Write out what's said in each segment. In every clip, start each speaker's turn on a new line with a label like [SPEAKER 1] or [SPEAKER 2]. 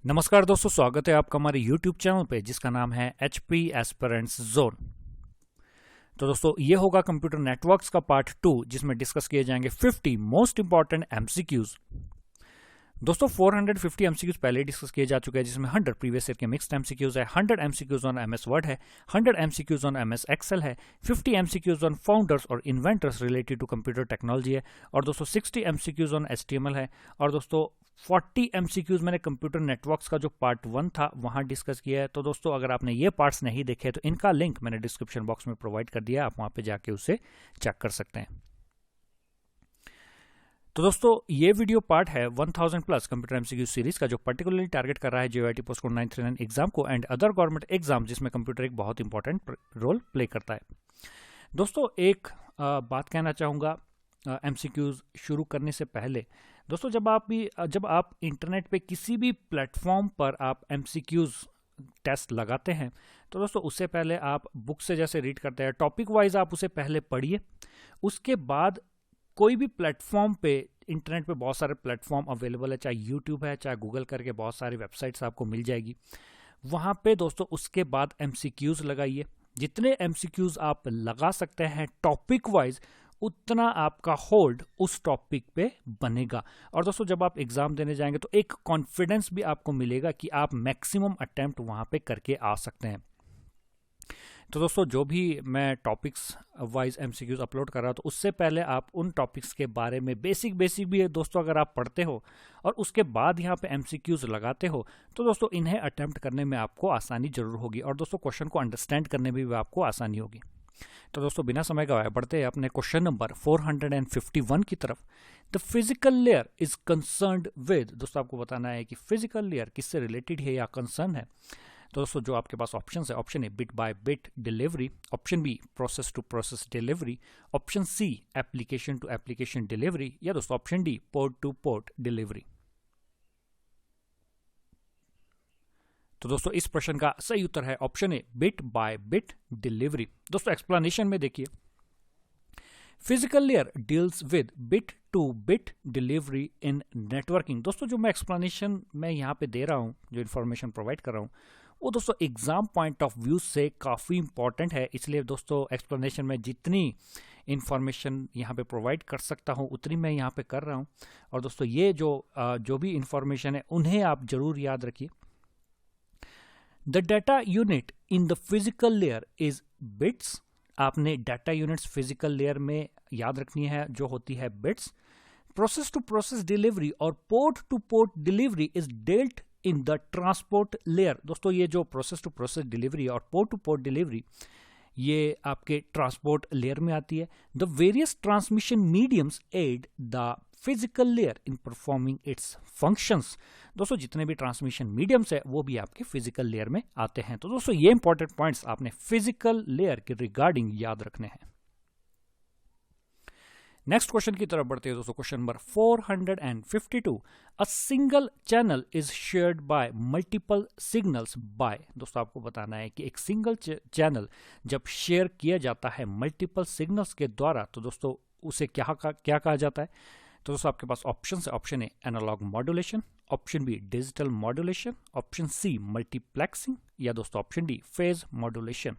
[SPEAKER 1] नमस्कार दोस्तों, स्वागत है आपका हमारे YouTube चैनल पे जिसका नाम है HP एस्पिरेंट्स जोन। तो दोस्तों ये होगा कंप्यूटर नेटवर्क्स का पार्ट 2 जिसमें डिस्कस किए जाएंगे 50 मोस्ट इंपॉर्टेंट MCQs। दोस्तों 450 MCQs पहले डिस्कस किए जा चुके हैं जिसमें 100 प्रीवियस ईयर के मिक्स्ड MCQs है, 100 MCQs ऑन MS वर्ड है, 100 MCQs ऑन MS एक्सेल है, 50 MCQs ऑन फाउंडर्स और inventors related to computer technology है और दोस्तों 60 MCQs ऑन HTML है और दोस्तों 40 MCQs मैंने कंप्यूटर नेटवर्क्स का जो पार्ट 1 था वहां डिस्कस किया है। तो दोस्तों अगर आपने ये पार्ट्स नहीं देखे तो इनका लिंक मैंने डिस्क्रिप्शन बॉक्स में प्रोवाइड कर दिया, आप वहां पे जाके उसे चेक कर सकते हैं। तो दोस्तों ये वीडियो पार्ट है 1000 प्लस कंप्यूटर एमसीक्यू सीरीज का जो पर्टिकुलरली टारगेट कर रहा है JOIT पोस्ट कोड 939 एग्जाम को एंड अदर गवर्नमेंट एग्जाम जिसमें कंप्यूटर एक बहुत इंपॉर्टेंट रोल प्ले करता है। दोस्तों एक बात कहना चाहूँगा MCQs शुरू करने से पहले। दोस्तों जब आप इंटरनेट पे किसी भी प्लेटफॉर्म पर आप MCQs टेस्ट लगाते हैं तो दोस्तों उससे पहले आप बुक से जैसे रीड करते हैं टॉपिक वाइज आप उसे पहले पढ़िए। उसके बाद कोई भी प्लेटफॉर्म पे, इंटरनेट पे बहुत सारे प्लेटफॉर्म अवेलेबल है, चाहे यूट्यूब है चाहे गूगल करके बहुत सारी वेबसाइट्स आपको मिल जाएगी। वहाँ पे दोस्तों उसके बाद MCQs लगाइए। जितने MCQs आप लगा सकते हैं टॉपिक वाइज उतना आपका होल्ड उस टॉपिक पे बनेगा और दोस्तों जब आप एग्जाम देने जाएंगे तो एक कॉन्फिडेंस भी आपको मिलेगा कि आप मैक्सिमम अटेम्प्ट वहाँ पे करके आ सकते हैं। तो दोस्तों जो भी मैं टॉपिक्स वाइज MCQs अपलोड कर रहा हूँ तो उससे पहले आप उन टॉपिक्स के बारे में बेसिक भी है दोस्तों अगर आप पढ़ते हो और उसके बाद यहाँ पे MCQs लगाते हो तो दोस्तों इन्हें अटेम्प्ट करने में आपको आसानी जरूर होगी और दोस्तों क्वेश्चन को अंडरस्टैंड करने में भी आपको आसानी होगी। तो दोस्तों बिना समय गवाए बढ़ते हैं अपने क्वेश्चन नंबर 451 की तरफ। The physical layer is concerned with, दोस्तों आपको बताना है कि फिजिकल लेयर किससे रिलेटेड है या कंसर्न है। तो दोस्तों जो आपके पास ऑप्शन है, option A bit by bit delivery, option B process to process delivery, option C application to application delivery या दोस्तों option D port to port delivery. तो दोस्तों इस प्रश्न का सही उत्तर है option A bit by bit delivery. दोस्तों एक्सप्लेनेशन में देखिए, physical layer deals with bit to bit delivery in networking. दोस्तों जो मैं एक्सप्लेनेशन में यहाँ पे दे रहा हूँ, जो इन्फॉर्मेशन प्रोवाइड कर रहा हूँ वो दोस्तों एग्जाम पॉइंट ऑफ व्यू से काफ़ी इंपॉर्टेंट है, इसलिए दोस्तों एक्सप्लेनेशन में जितनी इंफॉर्मेशन यहाँ पे प्रोवाइड कर सकता हूँ उतनी मैं यहाँ पे कर रहा हूँ। और दोस्तों ये जो भी इंफॉर्मेशन है उन्हें आप जरूर याद रखिए। The data unit in the physical layer is bits. आपने डाटा यूनिट्स फिजिकल लेयर में याद रखनी है जो होती है bits. Process to process delivery और port to port delivery is dealt in the transport layer. दोस्तों ये जो प्रोसेस टू प्रोसेस डिलीवरी और पोर्ट टू पोर्ट डिलीवरी ये आपके ट्रांसपोर्ट लेयर में आती है। The various transmission mediums aid the physical layer in performing it's functions. दोस्तों जितने भी ट्रांसमिशन मीडियम्स है वो भी आपके फिजिकल लेयर में आते हैं। तो दोस्तों ये इंपॉर्टेंट पॉइंट्स आपने फिजिकल लेयर के रिगार्डिंग याद रखने हैं। नेक्स्ट क्वेश्चन की तरफ बढ़ते हैं दोस्तों। Question number 452, a single channel is shared by multiple signals by. दोस्तों आपको बताना है कि एक सिंगल चैनल जब शेयर किया जाता है मल्टीपल सिग्नल्स के द्वारा तो दोस्तों उसे क्या कहा जाता है। तो दोस्तों आपके पास ऑप्शन है, option A analog modulation, option B digital modulation, option C multiplexing या दोस्तों ऑप्शन डी फेज मॉड्यूलेशन।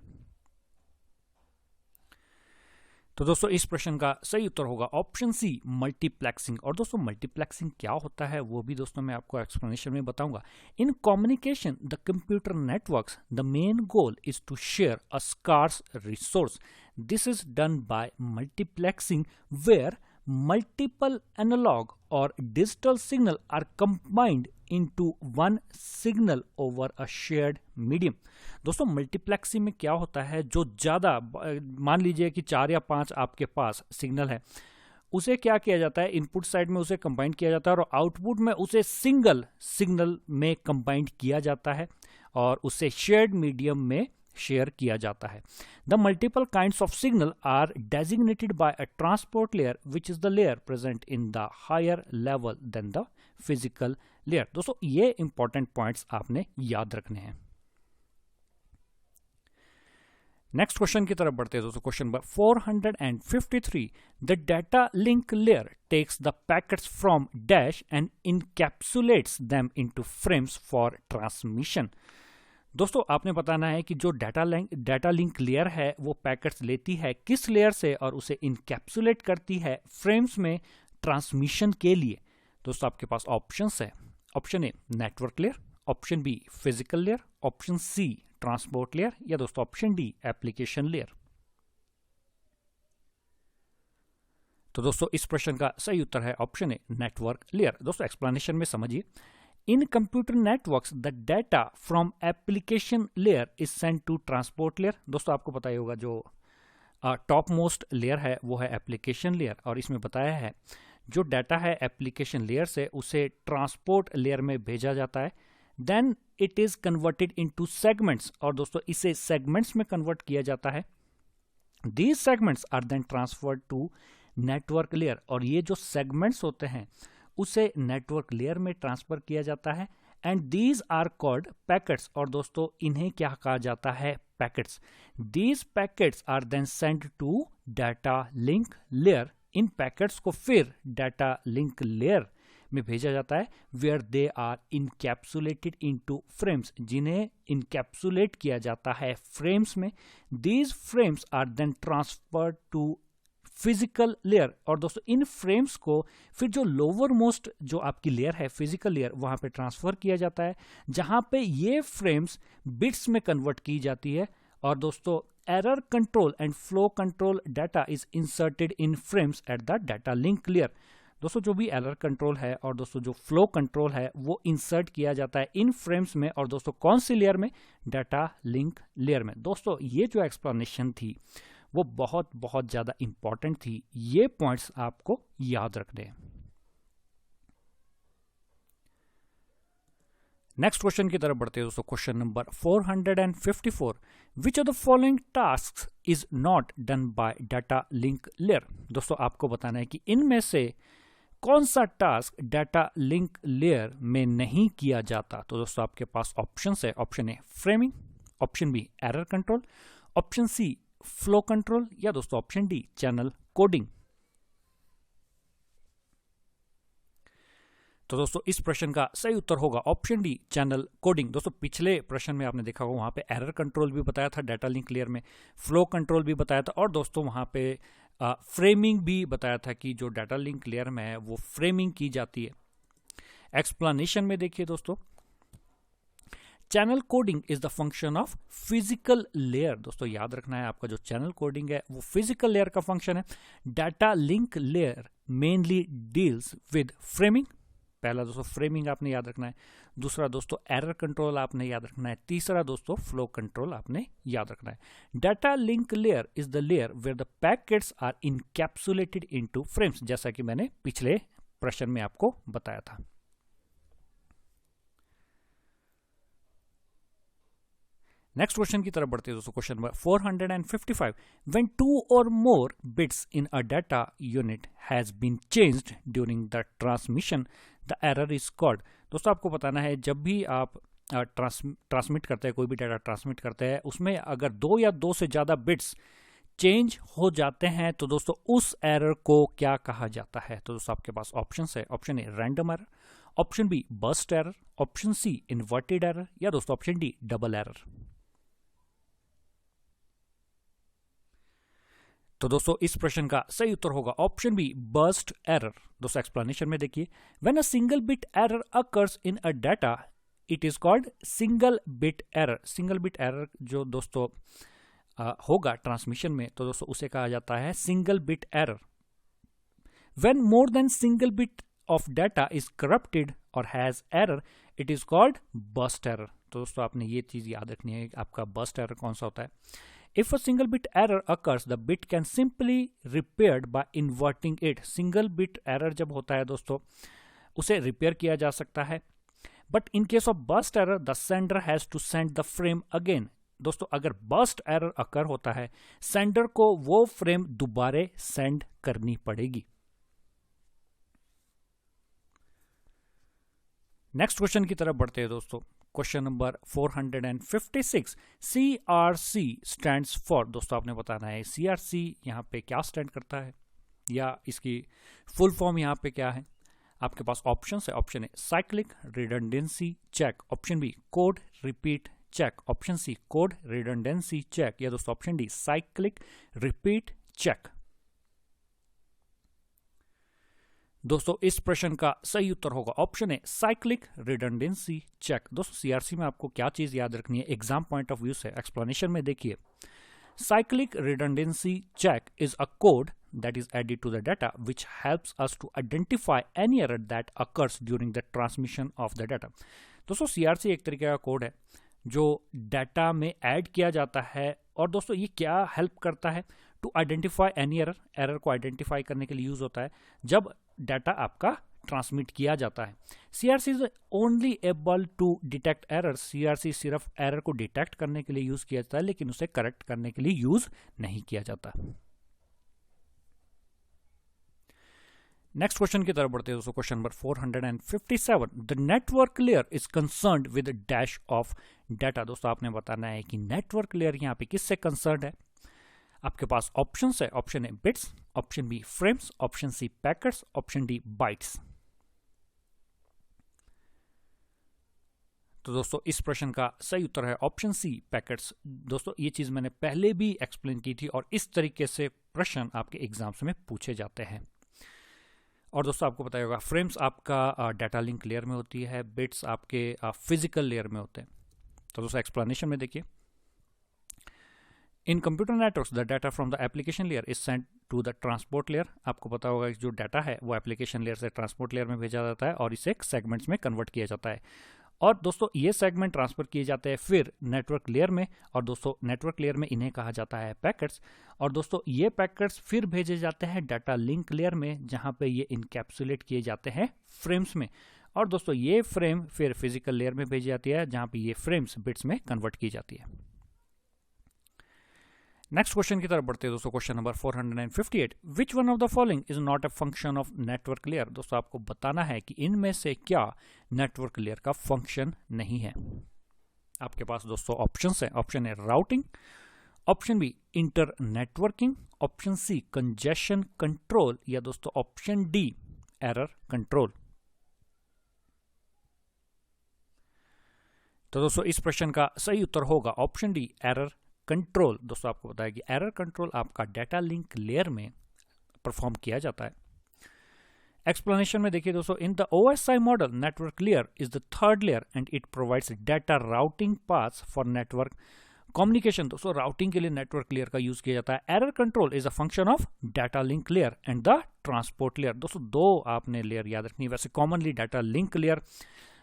[SPEAKER 1] तो दोस्तों इस प्रश्न का सही उत्तर होगा ऑप्शन सी मल्टीप्लेक्सिंग। और दोस्तों मल्टीप्लेक्सिंग क्या होता है वो भी दोस्तों मैं आपको एक्सप्लेनेशन में बताऊंगा। In communication the computer networks the main goal is to share a scarce resource. This is done by multiplexing where multiple analog or digital signal are combined into one signal over a shared medium। दोस्तों multiplexing में क्या होता है, जो ज़्यादा मान लीजिए कि 4 या 5 आपके पास सिग्नल है उसे क्या किया जाता है, इनपुट साइड में उसे कंबाइन किया जाता है और आउटपुट में उसे सिंगल सिग्नल में कंबाइन किया जाता है और उसे शेयर्ड मीडियम में शेयर किया जाता है। The multiple kinds of signal are designated by a transport layer which is the layer present in the higher level than the physical layer. दोस्तों ये इंपॉर्टेंट पॉइंट्स आपने याद रखने हैं। नेक्स्ट क्वेश्चन की तरफ बढ़ते हैं दोस्तों। Question number 453, the data link layer takes the packets from dash and encapsulates them into frames for transmission. दोस्तों आपने बताना है कि जो डाटा लिंक लेयर है वो पैकेट्स लेती है किस लेयर से और उसे इनकैप्सुलेट करती है फ्रेम्स में ट्रांसमिशन के लिए। दोस्तों आपके पास ऑप्शंस है। Option A network layer, option B physical layer, option C transport layer या दोस्तों ऑप्शन डी एप्लीकेशन लेयर। तो दोस्तों इस प्रश्न का सही उत्तर है ऑप्शन ए नेटवर्क लेयर। दोस्तों एक्सप्लेनेशन में समझिए। In computer networks the data from application layer is send to transport layer. दोस्तों आपको पता ही होगा जो टॉप मोस्ट लेयर है वो है एप्लीकेशन लेयर, और इसमें बताया है जो डाटा है एप्लीकेशन लेयर से उसे ट्रांसपोर्ट लेयर में भेजा जाता है। Then it is converted into segments, और दोस्तों इसे सेगमेंट्स में कन्वर्ट किया जाता है। These segments are then transferred to network layer, और ये जो सेगमेंट्स होते हैं उसे नेटवर्क लेयर में ट्रांसफर किया जाता है। And these are called packets, और दोस्तों इन्हें क्या कहा जाता है packets. These packets are then send to data link layer. इन पैकेट्स को फिर डाटा लिंक लेयर में भेजा जाता है where they are encapsulated into frames, जिन्हें इनकैप्सुलेट किया जाता है फ्रेम्स में। These frames are then transferred to physical layer, और दोस्तों इन फ्रेम्स को फिर जो लोअर मोस्ट जो आपकी लेयर है फिजिकल लेयर वहां पे ट्रांसफर किया जाता है, जहां पे ये फ्रेम्स बिट्स में कन्वर्ट की जाती है। और दोस्तों error control and flow control data is inserted in frames at the data link layer. दोस्तों जो भी एरर कंट्रोल है और दोस्तों जो फ्लो कंट्रोल है वो इंसर्ट किया जाता है इन फ्रेम्स में, और दोस्तों कौन सी लेयर में, डाटा लिंक लेयर में। दोस्तों ये जो एक्सप्लेनेशन थी वो बहुत बहुत ज्यादा इंपॉर्टेंट थी, ये पॉइंट्स आपको याद रखने हैं। नेक्स्ट क्वेश्चन की तरफ बढ़ते हैं दोस्तों। Question number 454, which of the following tasks is not done by data link layer. दोस्तों आपको बताना है कि इनमें से कौन सा टास्क डाटा लिंक लेयर में नहीं किया जाता। तो दोस्तों आपके पास ऑप्शंस है। Option A framing, option B error control, option C flow control या दोस्तों ऑप्शन डी चैनल कोडिंग। तो दोस्तों इस प्रश्न का सही उत्तर होगा ऑप्शन डी चैनल कोडिंग। दोस्तों पिछले प्रश्न में आपने देखा होगा वहां पे एरर कंट्रोल भी बताया था डाटा लिंक लेयर में, फ्लो कंट्रोल भी बताया था, और दोस्तों वहां पे फ्रेमिंग भी बताया था कि जो डाटा लिंक लेयर में है वो फ्रेमिंग की जाती है। एक्सप्लेनेशन में देखिए दोस्तों, channel coding is the function of physical layer. दोस्तों याद रखना है आपका जो चैनल कोडिंग है वो फिजिकल लेयर का फंक्शन है। Data link layer mainly deals with framing. पहला दोस्तों फ्रेमिंग आपने याद रखना है, दूसरा दोस्तों एरर कंट्रोल आपने याद रखना है, तीसरा दोस्तों फ्लो कंट्रोल आपने याद रखना है। Data link layer is the layer where the packets are encapsulated into frames, जैसा कि मैंने पिछले प्रश्न में आपको बताया था। नेक्स्ट क्वेश्चन की तरफ बढ़ते हैं दोस्तों। Question number 455, when 2 or more bits in a data unit has been changed during the transmission, the error is called। दोस्तों आपको बताना है जब भी आप ट्रांसमिट करते हैं, कोई भी डाटा ट्रांसमिट करते हैं, उसमें अगर 2 या 2 से ज्यादा बिट्स चेंज हो जाते हैं तो दोस्तों उस एरर को क्या कहा जाता है। तो दोस्तों आपके पास ऑप्शंस है। Option A random error, option B burst error, option C inverted error या दोस्तों ऑप्शन डी डबल एरर। तो दोस्तों इस प्रश्न का सही उत्तर होगा ऑप्शन बी बर्स्ट एरर। दोस्तों एक्सप्लेनेशन में देखिए, when a single bit error occurs in a data it is called single bit error. Single bit error जो दोस्तों होगा ट्रांसमिशन में तो दोस्तों उसे कहा जाता है single bit error. When more than single bit of data is corrupted और has error it is called burst error. तो दोस्तों आपने ये चीज याद रखनी है, आपका बर्स्ट एरर कौन सा होता है। If a single bit error occurs, the bit can simply repaired by inverting it। Single bit error जब होता है दोस्तों उसे रिपेयर किया जा सकता है। But in case of burst error the sender has to send the frame again. दोस्तों अगर बर्स्ट एरर अकर होता है सेंडर को वो फ्रेम दोबारा सेंड करनी पड़ेगी। नेक्स्ट क्वेश्चन की तरफ बढ़ते हैं दोस्तों। Question number 456, CRC stands for. दोस्तों आपने बताना है CRC यहाँ पे क्या स्टैंड करता है या इसकी फुल फॉर्म यहाँ पे क्या है। आपके पास ऑप्शन है, option A cyclic redundancy check, option B code repeat check, option C code redundancy check, या दोस्तों option D cyclic repeat check. दोस्तों इस प्रश्न का सही उत्तर होगा option A cyclic redundancy check. दोस्तों सीआरसी में आपको क्या चीज याद रखनी है एग्जाम पॉइंट ऑफ व्यू से, एक्सप्लेनेशन में देखिए, cyclic redundancy check is a code that is added to the data which helps us to identify any error that occurs during the transmission of the data। दोस्तों CRC एक तरीके का code है जो data में add किया जाता है, और दोस्तों ये क्या हेल्प करता है, to identify any error, error को आइडेंटिफाई करने के लिए यूज होता है जब डाटा आपका ट्रांसमिट किया जाता है। CRC is only able to detect error. CRC सिर्फ एरर को डिटेक्ट करने के लिए यूज किया जाता है, लेकिन उसे करेक्ट करने के लिए यूज नहीं किया जाता। नेक्स्ट क्वेश्चन की तरफ बढ़ते हैं दोस्तों, question number 457, the network layer is concerned with dash of data. दोस्तों आपने बताना है कि नेटवर्क लेयर यहाँ पे किससे कंसर्न्ड है। आपके पास ऑप्शन है, option A bits, option B frames, option C packets, option D bytes. तो दोस्तों इस प्रश्न का सही उत्तर है ऑप्शन सी पैकेट्स। दोस्तों ये चीज मैंने पहले भी एक्सप्लेन की थी और इस तरीके से प्रश्न आपके एग्जाम्स में पूछे जाते हैं। और दोस्तों आपको पता होगा फ्रेम्स आपका डाटा लिंक लेयर में होती है, बिट्स आपके फिजिकल लेयर में होते हैं। तो दोस्तों एक्सप्लेनेशन में देखिए, in computer networks the data from the application layer is sent to the transport layer. आपको पता होगा कि जो डाटा है वो एप्लीकेशन लेयर से ट्रांसपोर्ट लेयर में भेजा जाता है और इसे सेगमेंट्स में कन्वर्ट किया जाता है। और दोस्तों ये सेगमेंट ट्रांसफर किए जाते हैं फिर नेटवर्क लेयर में, और दोस्तों नेटवर्क लेयर में इन्हें कहा जाता है पैकेट्स। और दोस्तों ये पैकेट्स फिर भेजे जाते हैं डाटा लिंक लेयर में, जहां पे ये इनकैप्सुलेट किए जाते हैं फ्रेम्स में। और दोस्तों ये फ्रेम फिर फिजिकल लेयर में भेजी जाती है, जहां पे ये फ्रेम्स बिट्स में कन्वर्ट की जाती है। नेक्स्ट क्वेश्चन की तरफ बढ़ते हैं दोस्तों, question number 458, which one of the following is not a function of network layer. दोस्तों आपको बताना है कि इनमें से क्या नेटवर्क लेयर का फंक्शन नहीं है। आपके पास दोस्तों ऑप्शन है, option A routing, option B internetworking, option C congestion control, या दोस्तों ऑप्शन डी एरर कंट्रोल। तो दोस्तों इस प्रश्न का सही उत्तर होगा ऑप्शन डी एरर कंट्रोल। दोस्तों आपको बताया कि एरर कंट्रोल आपका डाटा लिंक लेयर में परफॉर्म किया जाता है। एक्सप्लेनेशन में देखिए दोस्तों, in the OSI model network layer is the third layer and it provides data routing paths for network communication. दोस्तों राउटिंग के लिए नेटवर्क लेयर का यूज किया जाता है। Error control is a function of data link layer and the transport layer. दोस्तों दो आपने लेयर याद रखनी है। वैसे commonly data link layer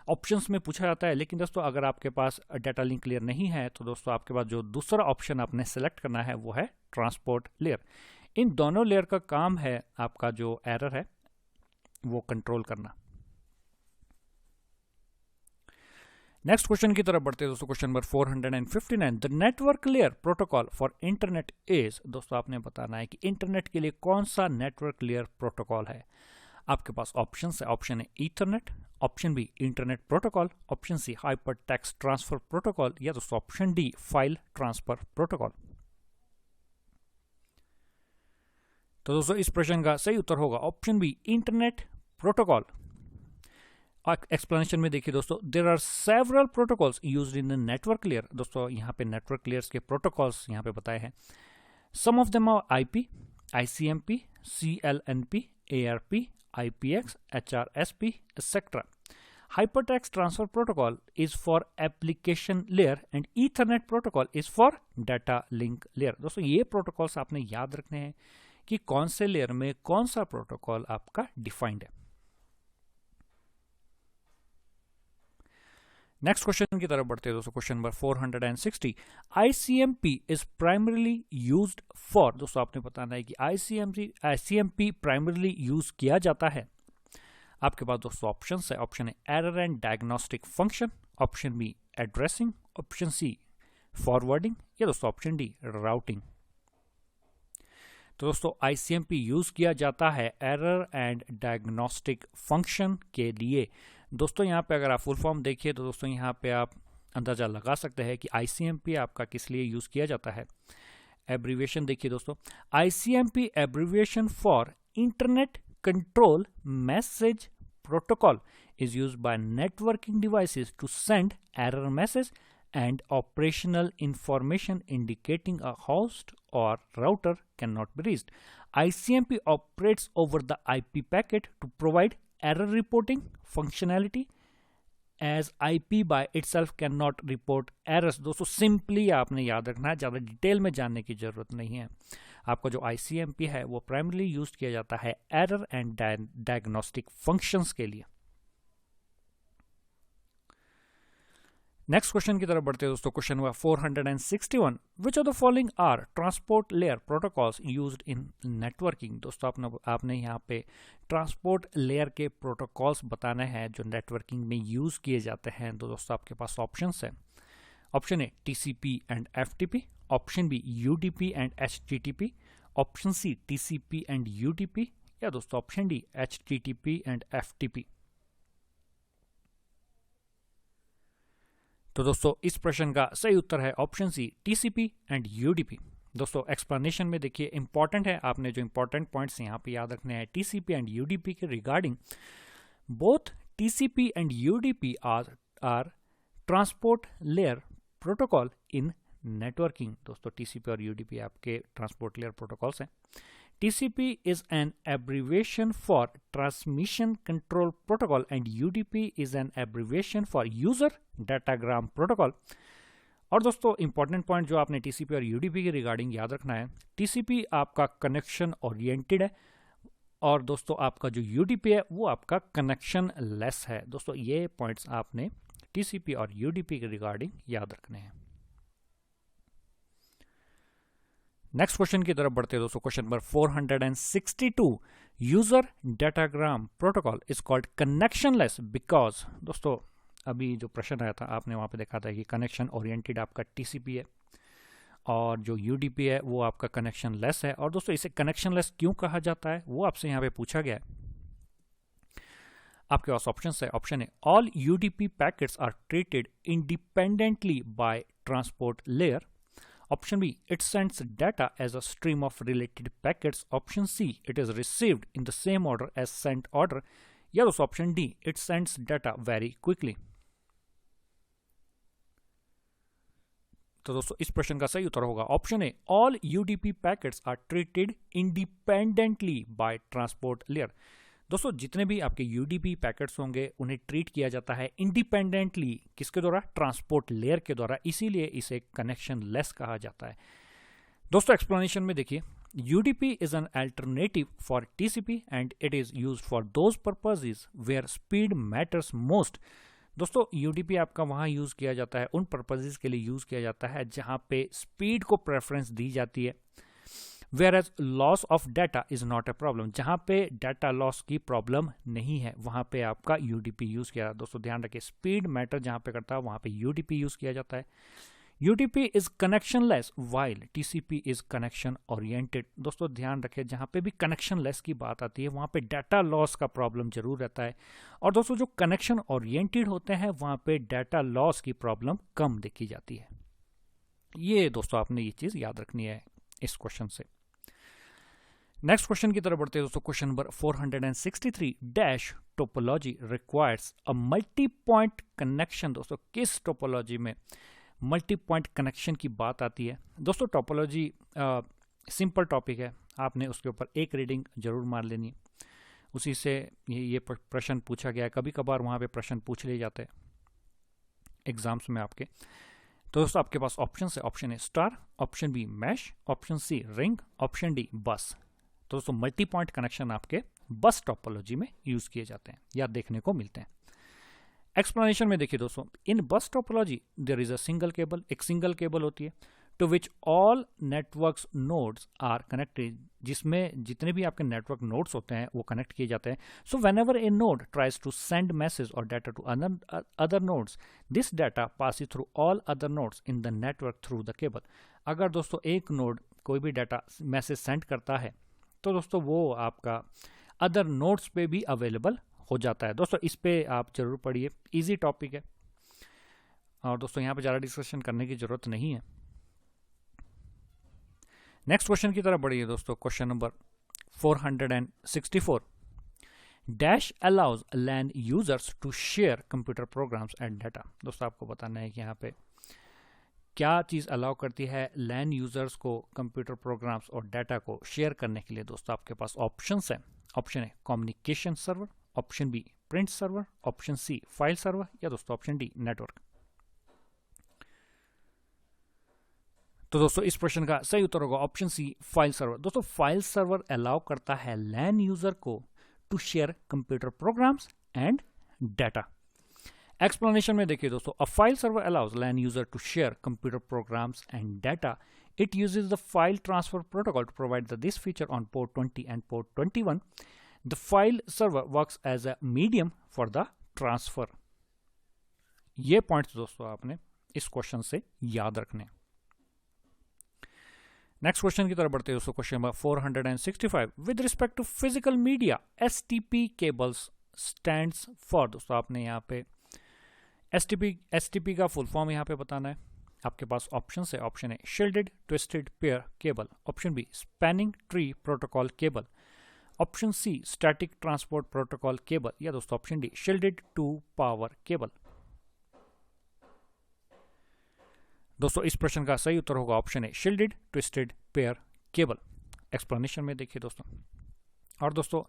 [SPEAKER 1] options में पूछा जाता है, लेकिन दोस्तों अगर आपके पास डाटा लिंक लेयर नहीं है तो दोस्तों आपके पास जो दूसरा ऑप्शन आपने सेलेक्ट करना है वो है ट्रांसपोर्ट लेयर। इन दोनों लेयर का काम है आपका जो एरर है वो कंट्रोल करना। नेक्स्ट क्वेश्चन की तरफ बढ़ते हैं दोस्तों, question number 459, the network layer protocol for internet is. दोस्तों आपने बताना है कि इंटरनेट के लिए कौन सा नेटवर्क लेयर प्रोटोकॉल है। आपके पास ऑप्शन है, option A Ethernet, option B internet protocol, option C hypertext transfer protocol, या दोस्तों option D file transfer protocol. तो दोस्तों इस प्रश्न का सही उत्तर होगा option B internet protocol. Explanation में देखिए दोस्तों, there are several protocols used in the network layer. दोस्तों यहाँ पे नेटवर्क लेयर्स के प्रोटोकॉल्स यहाँ पे बताए हैं। Some of them are IP, ICMP, CLNP, ARP, IPX, HRSP, etc. Hypertext Transfer Protocol is for application layer and Ethernet Protocol is for data link layer। दोस्तों ये प्रोटोकॉल्स आपने याद रखने हैं कि कौन से लेयर में कौन सा प्रोटोकॉल आपका डिफाइंड है। नेक्स्ट क्वेश्चन की तरफ बढ़ते हैं दोस्तों, question number 460, ICMP is primarily used for. दोस्तों आपने बताना है कि ICMP प्राइमरीली यूज किया जाता है। आपके पास दोस्तों ऑप्शन है, option A error and diagnostic function, option B addressing, option C forwarding, या दोस्तों ऑप्शन डी राउटिंग। तो दोस्तों ICMP यूज किया जाता है एरर एंड डायग्नोस्टिक फंक्शन के लिए, दोस्तों यहाँ पे अगर आप फुल फॉर्म देखिए तो दोस्तों यहाँ पे आप अंदाज़ा लगा सकते हैं कि ICMP आपका किस लिए यूज़ किया जाता है। एब्रीविएशन देखिए दोस्तों, ICMP abbreviation for internet control message protocol is used by networking devices to send error message and operational information indicating a host or router cannot be reached. ICMP operates over the IP packet to provide error reporting functionality as IP by itself cannot report errors. दोस्तों simply आपने याद रखना है, ज़्यादा detail में जानने की ज़रूरत नहीं है। आपका जो ICMP है वो प्राइमरली यूज किया जाता है एरर एंड डायग्नोस्टिक फंक्शंस के लिए। नेक्स्ट क्वेश्चन की तरफ बढ़ते हैं दोस्तों। क्वेश्चन हुआ 461, which of the following are transport layer protocols used in networking. दोस्तों आपने यहाँ पे ट्रांसपोर्ट लेयर के प्रोटोकॉल्स बताने हैं जो नेटवर्किंग में यूज किए जाते हैं। तो दोस्तों आपके पास ऑप्शंस हैं। Option A TCP and FTP, option B UDP and HTTP, option C TCP and UDP, या दोस्तों option D HTTP and FTP। तो दोस्तों इस प्रश्न का सही उत्तर है option C TCP and UDP। दोस्तों एक्सप्लेनेशन में देखिए इंपॉर्टेंट है, आपने जो इंपॉर्टेंट पॉइंट्स यहाँ पे याद रखने हैं TCP एंड UDP के regarding. Both TCP and UDP are transport layer protocol in networking. दोस्तों TCP और UDP आपके ट्रांसपोर्ट लेयर प्रोटोकॉल्स हैं। TCP is an abbreviation for Transmission Control Protocol and UDP is an abbreviation for User Datagram Protocol। और दोस्तों important point जो आपने TCP और UDP के रिगार्डिंग याद रखना है, TCP आपका कनेक्शन ओरिएंटेड है और दोस्तों आपका जो UDP है वो आपका कनेक्शन लेस है। दोस्तों ये पॉइंट्स आपने TCP और UDP के रिगार्डिंग याद रखने हैं। नेक्स्ट क्वेश्चन की तरफ बढ़ते हैं दोस्तों। Question number 462, user datagram protocol is called connectionless because. दोस्तों अभी जो प्रश्न आया था आपने वहां पे देखा था कि कनेक्शन ओरिएंटेड आपका TCP है और जो UDP है वो आपका कनेक्शन लेस है। और दोस्तों इसे कनेक्शन लेस क्यों कहा जाता है वो आपसे यहाँ पे पूछा गया है। आपके पास ऑप्शन है। ऑप्शन है all UDP packets are treated independently by transport layer. Option B, it sends data as a stream of related packets. Option C, it is received in the same order as sent order. या दोस्तों option D, it sends data very quickly। तो दोस्तों इस प्रश्न का सही उत्तर होगा option A, all UDP packets are treated independently by transport layer। दोस्तों जितने भी आपके UDP पैकेट्स होंगे उन्हें ट्रीट किया जाता है इंडिपेंडेंटली, किसके द्वारा? ट्रांसपोर्ट लेयर के द्वारा, इसीलिए इसे कनेक्शन लेस कहा जाता है। दोस्तों एक्सप्लेनेशन में देखिए, UDP is an alternative for TCP and it is used for those purposes where speed matters most. दोस्तों UDP आपका वहां यूज किया जाता है, उन पर्पसेस के लिए यूज किया जाता है जहां पे स्पीड को प्रेफरेंस दी जाती है। Whereas loss of data is not a problem, जहां पे डाटा लॉस की प्रॉब्लम नहीं है वहां पे आपका UDP यूज किया। दोस्तों ध्यान रखिए, स्पीड मैटर जहां पे करता है वहां पे UDP यूज किया जाता है। UDP is connectionless while TCP is connection oriented. दोस्तों ध्यान रखिए, जहां पे भी कनेक्शनलेस की बात आती है वहां पे डाटा लॉस का प्रॉब्लम जरूर रहता है, और दोस्तों जो कनेक्शन ओरिएंटेड होते हैं वहां पे डाटा लॉस की प्रॉब्लम कम देखी जाती है। ये दोस्तों आपने ये चीज याद रखनी है इस क्वेश्चन से। नेक्स्ट क्वेश्चन की तरफ बढ़ते हैं दोस्तों। Question number 463, dash topology requires a multi point connection. दोस्तों किस टोपोलॉजी में मल्टी पॉइंट कनेक्शन की बात आती है? दोस्तों टोपोलॉजी सिंपल टॉपिक है, आपने उसके ऊपर एक रीडिंग जरूर मार लेनी, उसी से ये प्रश्न पूछा गया है। कभी कभार वहाँ पे प्रश्न पूछ लिए जाते हैं एग्जाम्स में आपके। तो दोस्तों आपके पास ऑप्शन है। Option A star, option B mesh, option C ring, option D bus. तो दोस्तों मल्टी पॉइंट कनेक्शन आपके बस टोपोलॉजी में यूज किए जाते हैं या देखने को मिलते हैं। एक्सप्लेनेशन में देखिए दोस्तों, in bus topology there is a single cable, एक सिंगल केबल होती है to which all networks nodes are connected, जिसमें जितने भी आपके नेटवर्क नोड्स होते हैं वो कनेक्ट किए जाते हैं। So whenever a node tries to send message और data to other nodes, this data passes through all other nodes in the network through the cable. अगर दोस्तों एक नोड कोई भी डाटा मैसेज सेंड करता है तो दोस्तों वो आपका अदर नोड्स पे भी अवेलेबल हो जाता है। दोस्तों इस पे आप जरूर पढ़िए, इजी टॉपिक है और दोस्तों यहाँ पे ज़्यादा डिस्कशन करने की जरूरत नहीं है। नेक्स्ट क्वेश्चन की तरफ बढ़िए दोस्तों। Question number 464, dash allows LAN users to share computer programs and data. दोस्तों आपको बताना है कि यहाँ पे क्या चीज़ अलाउ करती है LAN यूजर्स को कंप्यूटर प्रोग्राम्स और डाटा को शेयर करने के लिए। दोस्तों आपके पास ऑप्शंस हैं। Option A communication server, option B print server, option C file server या दोस्तों ऑप्शन डी नेटवर्क। तो दोस्तों इस प्रश्न का सही उत्तर होगा ऑप्शन सी फाइल सर्वर। दोस्तों फाइल सर्वर अलाउ करता है LAN यूजर को to share computer programs and data. Explanation में देखिए दोस्तों, a file server allows LAN user to share computer programs and data. It uses the file transfer protocol to provide this feature on port 20 and port 21. The file server works as a medium for the transfer. ये points दोस्तों आपने इस question से याद रखने। Next question की तरफ बढ़ते हैं दोस्तों। Question number 465, with respect to physical media STP cables stands for. दोस्तों आपने यहाँ पे STP का फुल फॉर्म यहाँ पे बताना है। आपके पास ऑप्शन है। Option A shielded twisted pair cable, option B spanning tree protocol cable, option C static transport protocol cable या दोस्तों option D shielded to power cable. दोस्तों इस प्रश्न का सही उत्तर होगा option A shielded twisted pair cable. Explanation में देखिए दोस्तों, और दोस्तों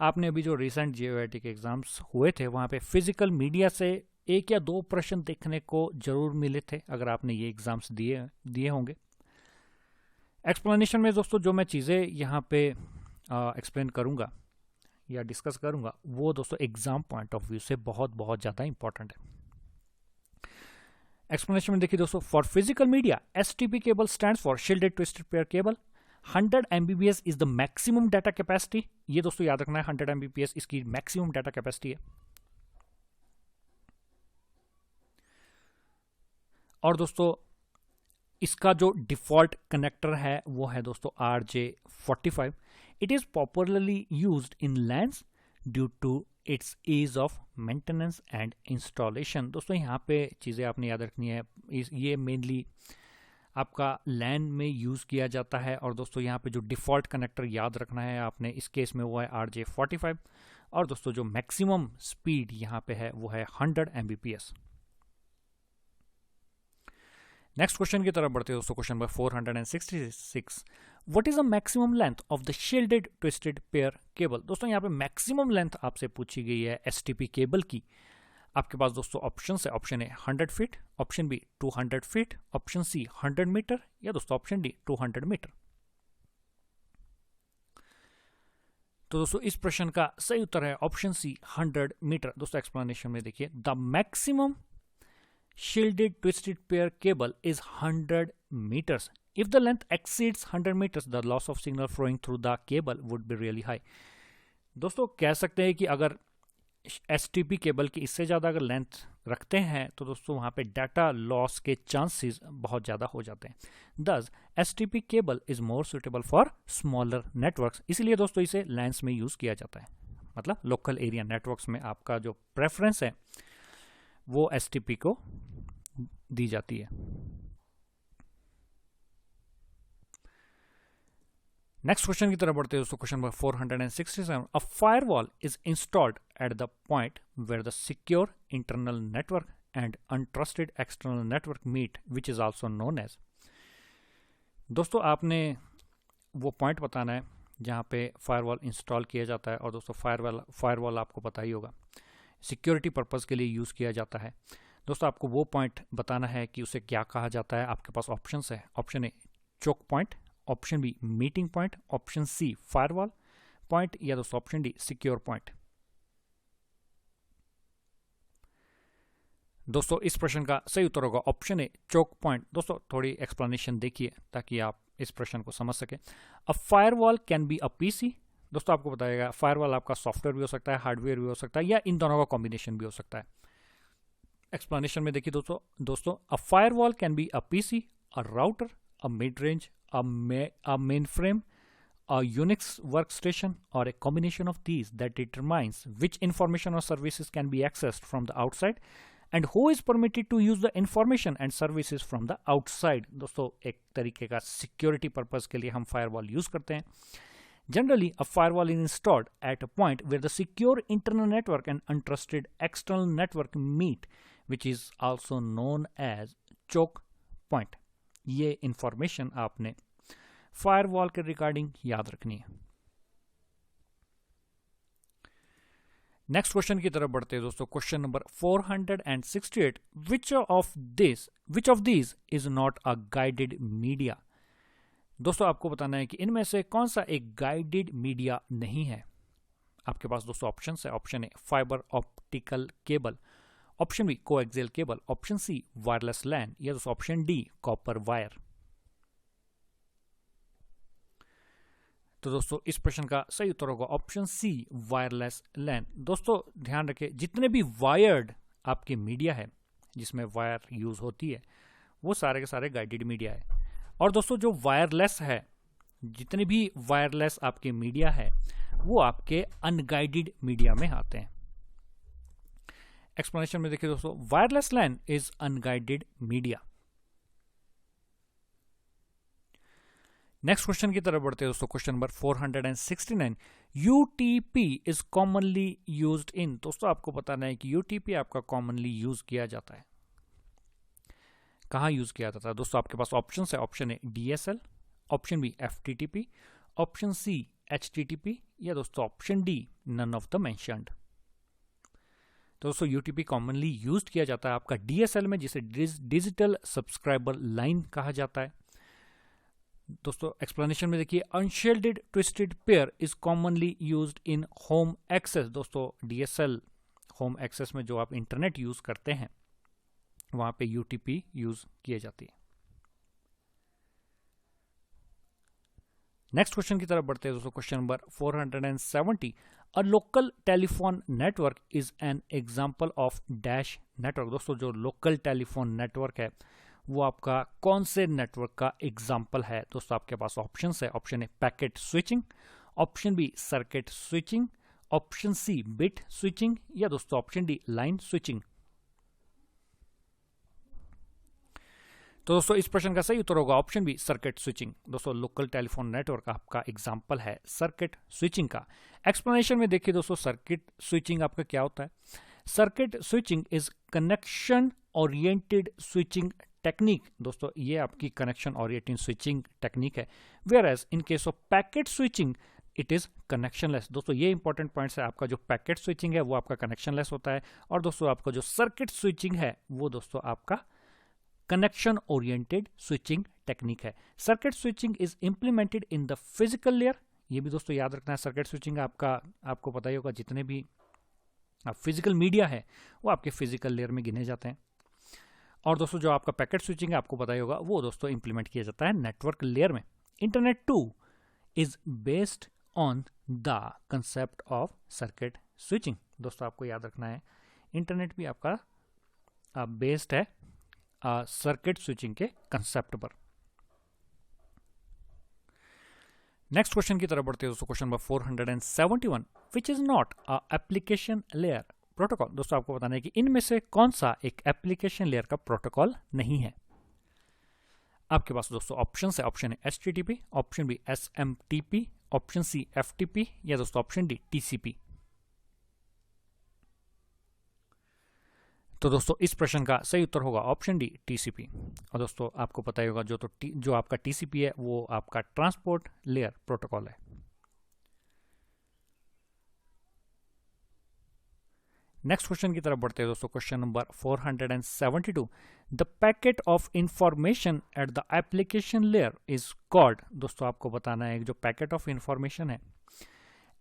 [SPEAKER 1] आपने अभी जो रिसेंट JOIT के एग्जाम्स हुए थे वहां पे फिजिकल मीडिया से एक या दो प्रश्न देखने को जरूर मिले थे अगर आपने ये एग्जाम्स दिए होंगे। एक्सप्लेनेशन में दोस्तों जो मैं चीज़ें यहाँ पे एक्सप्लेन करूँगा या डिस्कस करूँगा वो दोस्तों एग्जाम पॉइंट ऑफ व्यू से बहुत ज़्यादा इंपॉर्टेंट है। एक्सप्लेनेशन में देखिए दोस्तों, for physical media STP cable stands for shielded twisted pair cable. 100 Mbps is the maximum data capacity. ये दोस्तों याद रखना है, 100 Mbps इसकी मैक्सिमम डाटा कैपेसिटी है। और दोस्तों इसका जो डिफॉल्ट कनेक्टर है वो है दोस्तों RJ45। It is popularly used in LANs due to its ease of maintenance and installation. दोस्तों यहाँ पे चीज़ें आपने याद रखनी है, ये मेनली आपका LAN में यूज़ किया जाता है। और दोस्तों यहाँ पे जो डिफ़ॉल्ट कनेक्टर याद रखना है आपने इस केस में वो है RJ45। और दोस्तों जो मैक्सिमम स्पीड यहाँ पे है वो है 100 Mbps। नेक्स्ट क्वेश्चन की तरफ बढ़ते हैं दोस्तों। Question number 466, what is the maximum length of the shielded twisted pair cable. दोस्तों यहाँ पे मैक्सिमम लेंथ आपसे पूछी गई है STP केबल की। आपके पास दोस्तों ऑप्शन है। Option A 100 feet, option B 200 feet, option C 100 metre या दोस्तों ऑप्शन डी 200 मीटर। तो दोस्तों इस प्रश्न का सही उत्तर है ऑप्शन सी 100 मीटर। दोस्तों एक्सप्लेनेशन में देखिए, the maximum shielded twisted pair cable is 100 meters. If the length exceeds 100 meters, the loss of signal flowing through the cable would be really high. दोस्तों कह सकते हैं कि अगर STP केबल की इससे ज़्यादा अगर लेंथ रखते हैं तो दोस्तों वहाँ पे डाटा लॉस के चांसेस बहुत ज़्यादा हो जाते हैं। Thus, STP cable is more suitable for smaller networks. इसलिए दोस्तों इसे LANs में यूज़ किया जाता है, मतलब लोकल एरिया नेटवर्क्स में आपका जो प्रेफरेंस है वो STP को दी जाती है। नेक्स्ट क्वेश्चन की तरफ बढ़ते हैं दोस्तों। Question number 467, a firewall is installed at the point where the secure internal network and untrusted external network meet, which is also known as. दोस्तों आपने वो पॉइंट बताना है जहाँ पे फायरवॉल इंस्टॉल किया जाता है। और दोस्तों फायरवॉल आपको पता ही होगा सिक्योरिटी पर्पज़ के लिए यूज़ किया जाता है। दोस्तों आपको वो पॉइंट बताना है कि उसे क्या कहा जाता है। आपके पास ऑप्शंस है। Option A choke point, option B meeting point, option C firewall point या दोस्तों ऑप्शन डी सिक्योर पॉइंट। दोस्तों इस प्रश्न का सही उत्तर होगा ऑप्शन ए चोक पॉइंट। दोस्तों थोड़ी एक्सप्लेनेशन देखिए ताकि आप इस प्रश्न को समझ सके। A firewall can be a PC। दोस्तों आपको बताएगा फायरवॉल आपका सॉफ्टवेयर भी हो सकता है, हार्डवेयर भी हो सकता है, या इन दोनों का कॉम्बिनेशन भी हो सकता है। एक्सप्लेनेशन में देखिए दोस्तों a firewall can be a PC, a router, a mid range, a mainframe, a Unix workstation, or a combination of these that determines which information or services can be accessed from the outside and who is permitted to use the information and services from the outside। दोस्तों एक तरीके का security purpose के लिए हम firewall use करते हैं। Generally, a firewall is installed at a point where the secure internal network and untrusted external network meet, which is also known as choke point। ये इंफॉर्मेशन आपने फायरवॉल के regarding याद रखनी है। नेक्स्ट क्वेश्चन की तरफ बढ़ते हैं दोस्तों। Question number 468, which of these is not a guided media. दोस्तों आपको बताना है कि इनमें से कौन सा एक गाइडेड मीडिया नहीं है। आपके पास दोस्तों ऑप्शन है। Option A fibre optical cable, option B coaxial cable, option C wireless LAN, या दोस्तों ऑप्शन डी कॉपर वायर। तो दोस्तों इस प्रश्न का सही उत्तर होगा ऑप्शन सी वायरलेस लैन। दोस्तों ध्यान रखें, जितने भी वायर्ड आपके मीडिया है जिसमें वायर यूज होती है वो सारे के सारे गाइडेड मीडिया है। और दोस्तों जो वायरलेस है, जितने भी वायरलेस आपके मीडिया है वो आपके अनगाइडेड मीडिया में आते हैं। एक्सप्लेनेशन में देखिए दोस्तों, wireless LAN is unguided media. Next question की तरफ बढ़ते हैं दोस्तों। Question number 469, UTP is commonly used in. दोस्तों आपको बताना है कि यूटीपी आपका कॉमनली यूज किया जाता है, कहां यूज किया जाता है। दोस्तों आपके पास ऑप्शन है। Option A DSL, option B FTTP, option C HTTP, या दोस्तों option D none of the mentioned. तो दोस्तों यूटीपी कॉमनली यूज किया जाता है आपका डीएसएल में, जिसे डिजिटल सब्सक्राइबर लाइन कहा जाता है। दोस्तों एक्सप्लेनेशन में देखिए, unshielded twisted pair is commonly used in home access. दोस्तों डीएसएल होम एक्सेस में जो आप इंटरनेट यूज करते हैं वहां पे यूटीपी यूज किए जाती है। नेक्स्ट क्वेश्चन की तरफ बढ़ते हैं दोस्तों। Question number 470, a local telephone network is an example of dash network. दोस्तों जो लोकल टेलीफोन नेटवर्क है वो आपका कौन से नेटवर्क का एग्जाम्पल है। दोस्तों आपके पास ऑप्शन है। Option A packet switching, option B circuit switching, option C bit switching, या दोस्तों ऑप्शन डी लाइन स्विचिंग। तो दोस्तों इस प्रश्न का सही उत्तर होगा ऑप्शन बी सर्किट स्विचिंग। दोस्तों लोकल टेलीफोन नेटवर्क आपका एग्जाम्पल है सर्किट स्विचिंग का। एक्सप्लेनेशन में देखिए दोस्तों, सर्किट स्विचिंग आपका क्या होता है। Circuit switching is connection oriented switching technique. दोस्तों ये आपकी कनेक्शन ओरिएंटेड स्विचिंग टेक्निक है। Whereas in case of packet switching it is connectionless. दोस्तों ये इंपॉर्टेंट पॉइंट्स है। आपका जो पैकेट स्विचिंग है वो आपका कनेक्शनलेस होता है, और दोस्तों आपका जो सर्किट स्विचिंग है वो दोस्तों आपका कनेक्शन ओरिएंटेड स्विचिंग टेक्निक है। Circuit switching is implemented in the physical layer. ये भी दोस्तों याद रखना है, सर्किट स्विचिंग आपको पता ही होगा, जितने भी फिजिकल मीडिया है वो आपके फिजिकल लेयर में गिने जाते हैं। और दोस्तों जो आपका पैकेट स्विचिंग है आपको पता ही होगा, वो दोस्तों इंप्लीमेंट किया जाता है नेटवर्क लेयर में। Internet 2 is based on the concept of circuit switching. दोस्तों आपको याद रखना है, इंटरनेट भी आपका बेस्ड है सर्किट स्विचिंग के कंसेप्ट पर। नेक्स्ट क्वेश्चन की तरफ बढ़ते हैं दोस्तों। Question number 471, which is not a application layer protocol. दोस्तों आपको बताना है कि इनमें से कौन सा एक एप्लीकेशन लेयर का प्रोटोकॉल नहीं है। आपके पास दोस्तों ऑप्शन है। Option A HTTP, option B SMTP, option C FTP, या दोस्तों ऑप्शन डी टीसीपी। तो दोस्तों इस प्रश्न का सही उत्तर होगा ऑप्शन डी टीसीपी। और दोस्तों आपको पता ही होगा जो आपका टीसीपी है वो आपका ट्रांसपोर्ट लेयर प्रोटोकॉल है। नेक्स्ट क्वेश्चन की तरफ बढ़ते हैं दोस्तों। Question number 472, the packet of information at the application layer is called. दोस्तों आपको बताना है जो पैकेट ऑफ इंफॉर्मेशन है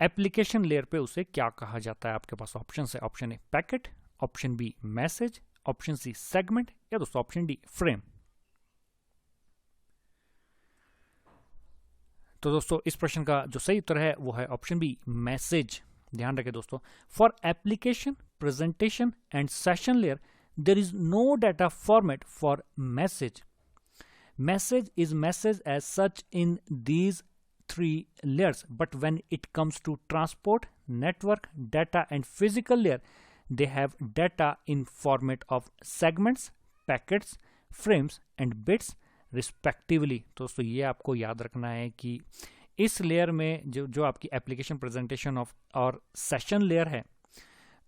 [SPEAKER 1] एप्लीकेशन लेयर पे उसे क्या कहा जाता है। आपके पास ऑप्शन है। Option A packet, option B message, option C segment, या दोस्तों ऑप्शन डी फ्रेम। तो दोस्तों इस प्रश्न का जो सही उत्तर है वो है ऑप्शन बी मैसेज। ध्यान रखें दोस्तों, for application presentation and session layer there is no data format for message. Message is message as such in these three layers, but when it comes to transport, network, data and physical layer, they have data in format of segments, packets, frames and bits respectively। दोस्तों ये आपको याद रखना है कि इस layer में जो आपकी एप्लीकेशन प्रेजेंटेशन ऑफ और सेशन लेयर है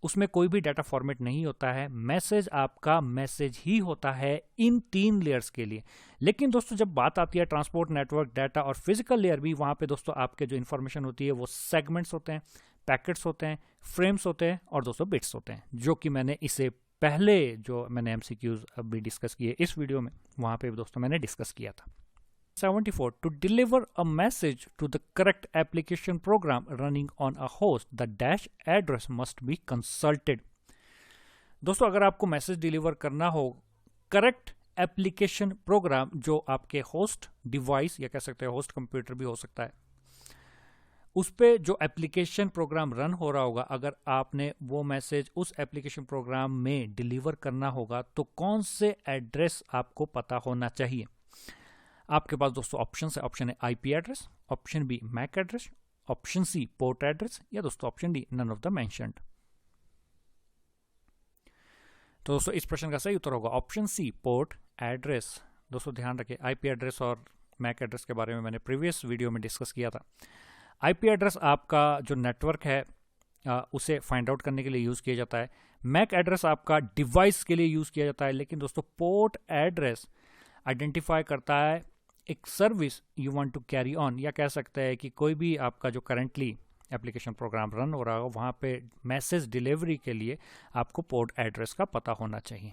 [SPEAKER 1] उसमें कोई भी डाटा फॉर्मेट नहीं होता है। मैसेज आपका मैसेज ही होता है इन तीन लेयर्स के लिए। लेकिन दोस्तों जब बात आती है ट्रांसपोर्ट, नेटवर्क, डाटा और फिजिकल लेयर भी, वहाँ पे दोस्तों आपके जो इन्फॉर्मेशन होती है वो सेगमेंट्स होते हैं, पैकेट्स होते हैं, फ्रेम्स होते हैं और दोस्तों बिट्स होते हैं, जो कि मैंने इसे पहले जो मैंने MCQs अभी डिस्कस किए इस वीडियो में, वहाँ पे दोस्तों मैंने डिस्कस किया था। 74. To deliver a message to the correct application program running on a host, the dash address must be consulted। दोस्तों अगर आपको मैसेज डिलीवर करना हो करेक्ट एप्लीकेशन प्रोग्राम जो आपके होस्ट डिवाइस या कह सकते हैं होस्ट कंप्यूटर भी हो सकता है, उस पे जो एप्लीकेशन प्रोग्राम रन हो रहा होगा, अगर आपने वो मैसेज उस एप्लीकेशन प्रोग्राम में डिलीवर करना होगा तो कौन से एड्रेस आपको पता होना चाहिए। आपके पास दोस्तों ऑप्शन है, option A IP address, option B MAC address, option C port address या दोस्तों option D none of the mentioned. तो दोस्तों इस प्रश्न का सही उत्तर होगा ऑप्शन सी पोर्ट एड्रेस। दोस्तों ध्यान रखें IP एड्रेस और मैक एड्रेस के बारे में मैंने प्रीवियस वीडियो में डिस्कस किया था। IP एड्रेस आपका जो नेटवर्क है उसे फाइंड आउट करने के लिए यूज किया जाता है। मैक एड्रेस आपका डिवाइस के लिए यूज किया जाता है। लेकिन दोस्तों पोर्ट एड्रेस आइडेंटिफाई करता है एक service you want to carry on, या कह सकते हैं कि कोई भी आपका जो करंटली एप्लीकेशन प्रोग्राम रन हो रहा हो वहाँ पे मैसेज डिलीवरी के लिए आपको पोर्ट एड्रेस का पता होना चाहिए।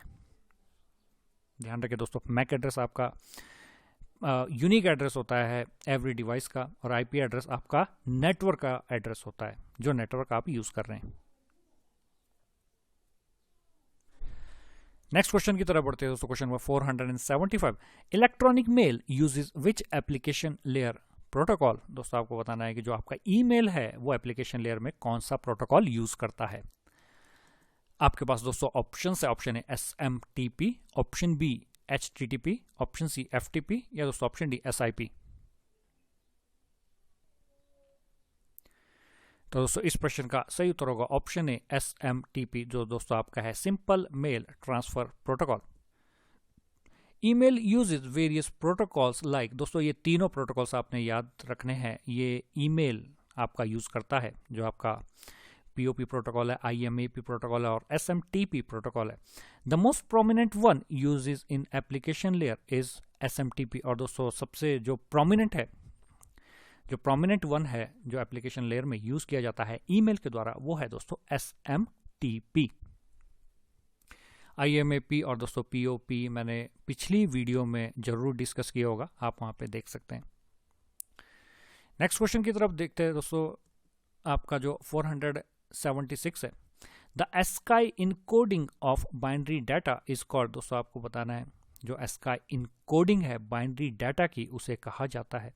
[SPEAKER 1] ध्यान रखें दोस्तों मैक एड्रेस आपका यूनिक एड्रेस होता है एवरी डिवाइस का, और IP एड्रेस आपका नेटवर्क का एड्रेस होता है जो नेटवर्क आप यूज कर रहे हैं। नेक्स्ट क्वेश्चन की तरफ बढ़ते हैं दोस्तों। Question number 475, electronic mail uses which application layer protocol. दोस्तों आपको बताना है कि जो आपका ईमेल है वो एप्लीकेशन लेयर में कौन सा प्रोटोकॉल यूज करता है। आपके पास दोस्तों ऑप्शन है, option A SMTP, option B HTTP, option C FTP या दोस्तों ऑप्शन डी SIP। तो दोस्तों इस प्रश्न का सही उत्तर होगा ऑप्शन ए SMTP, जो दोस्तों आपका है simple mail transfer protocol. Email uses various protocols like, दोस्तों ये तीनों प्रोटोकॉल्स आपने याद रखने हैं। ये ईमेल आपका यूज करता है जो आपका POP प्रोटोकॉल है, IMAP प्रोटोकॉल है और SMTP प्रोटोकॉल है। The most prominent one uses in application layer is SMTP। और दोस्तों सबसे जो प्रोमिनेंट वन है जो एप्लीकेशन लेयर में यूज किया जाता है ईमेल के द्वारा वो है दोस्तों SMTP। IMAP और दोस्तों POP मैंने पिछली वीडियो में जरूर डिस्कस किया होगा, आप वहां पे देख सकते हैं। नेक्स्ट क्वेश्चन की तरफ देखते हैं दोस्तों। आपका जो 476 है, the ASCII encoding of binary data is called. दोस्तों आपको बताना है जो ASCII इनकोडिंग है बाइनरी डाटा की उसे कहा जाता है।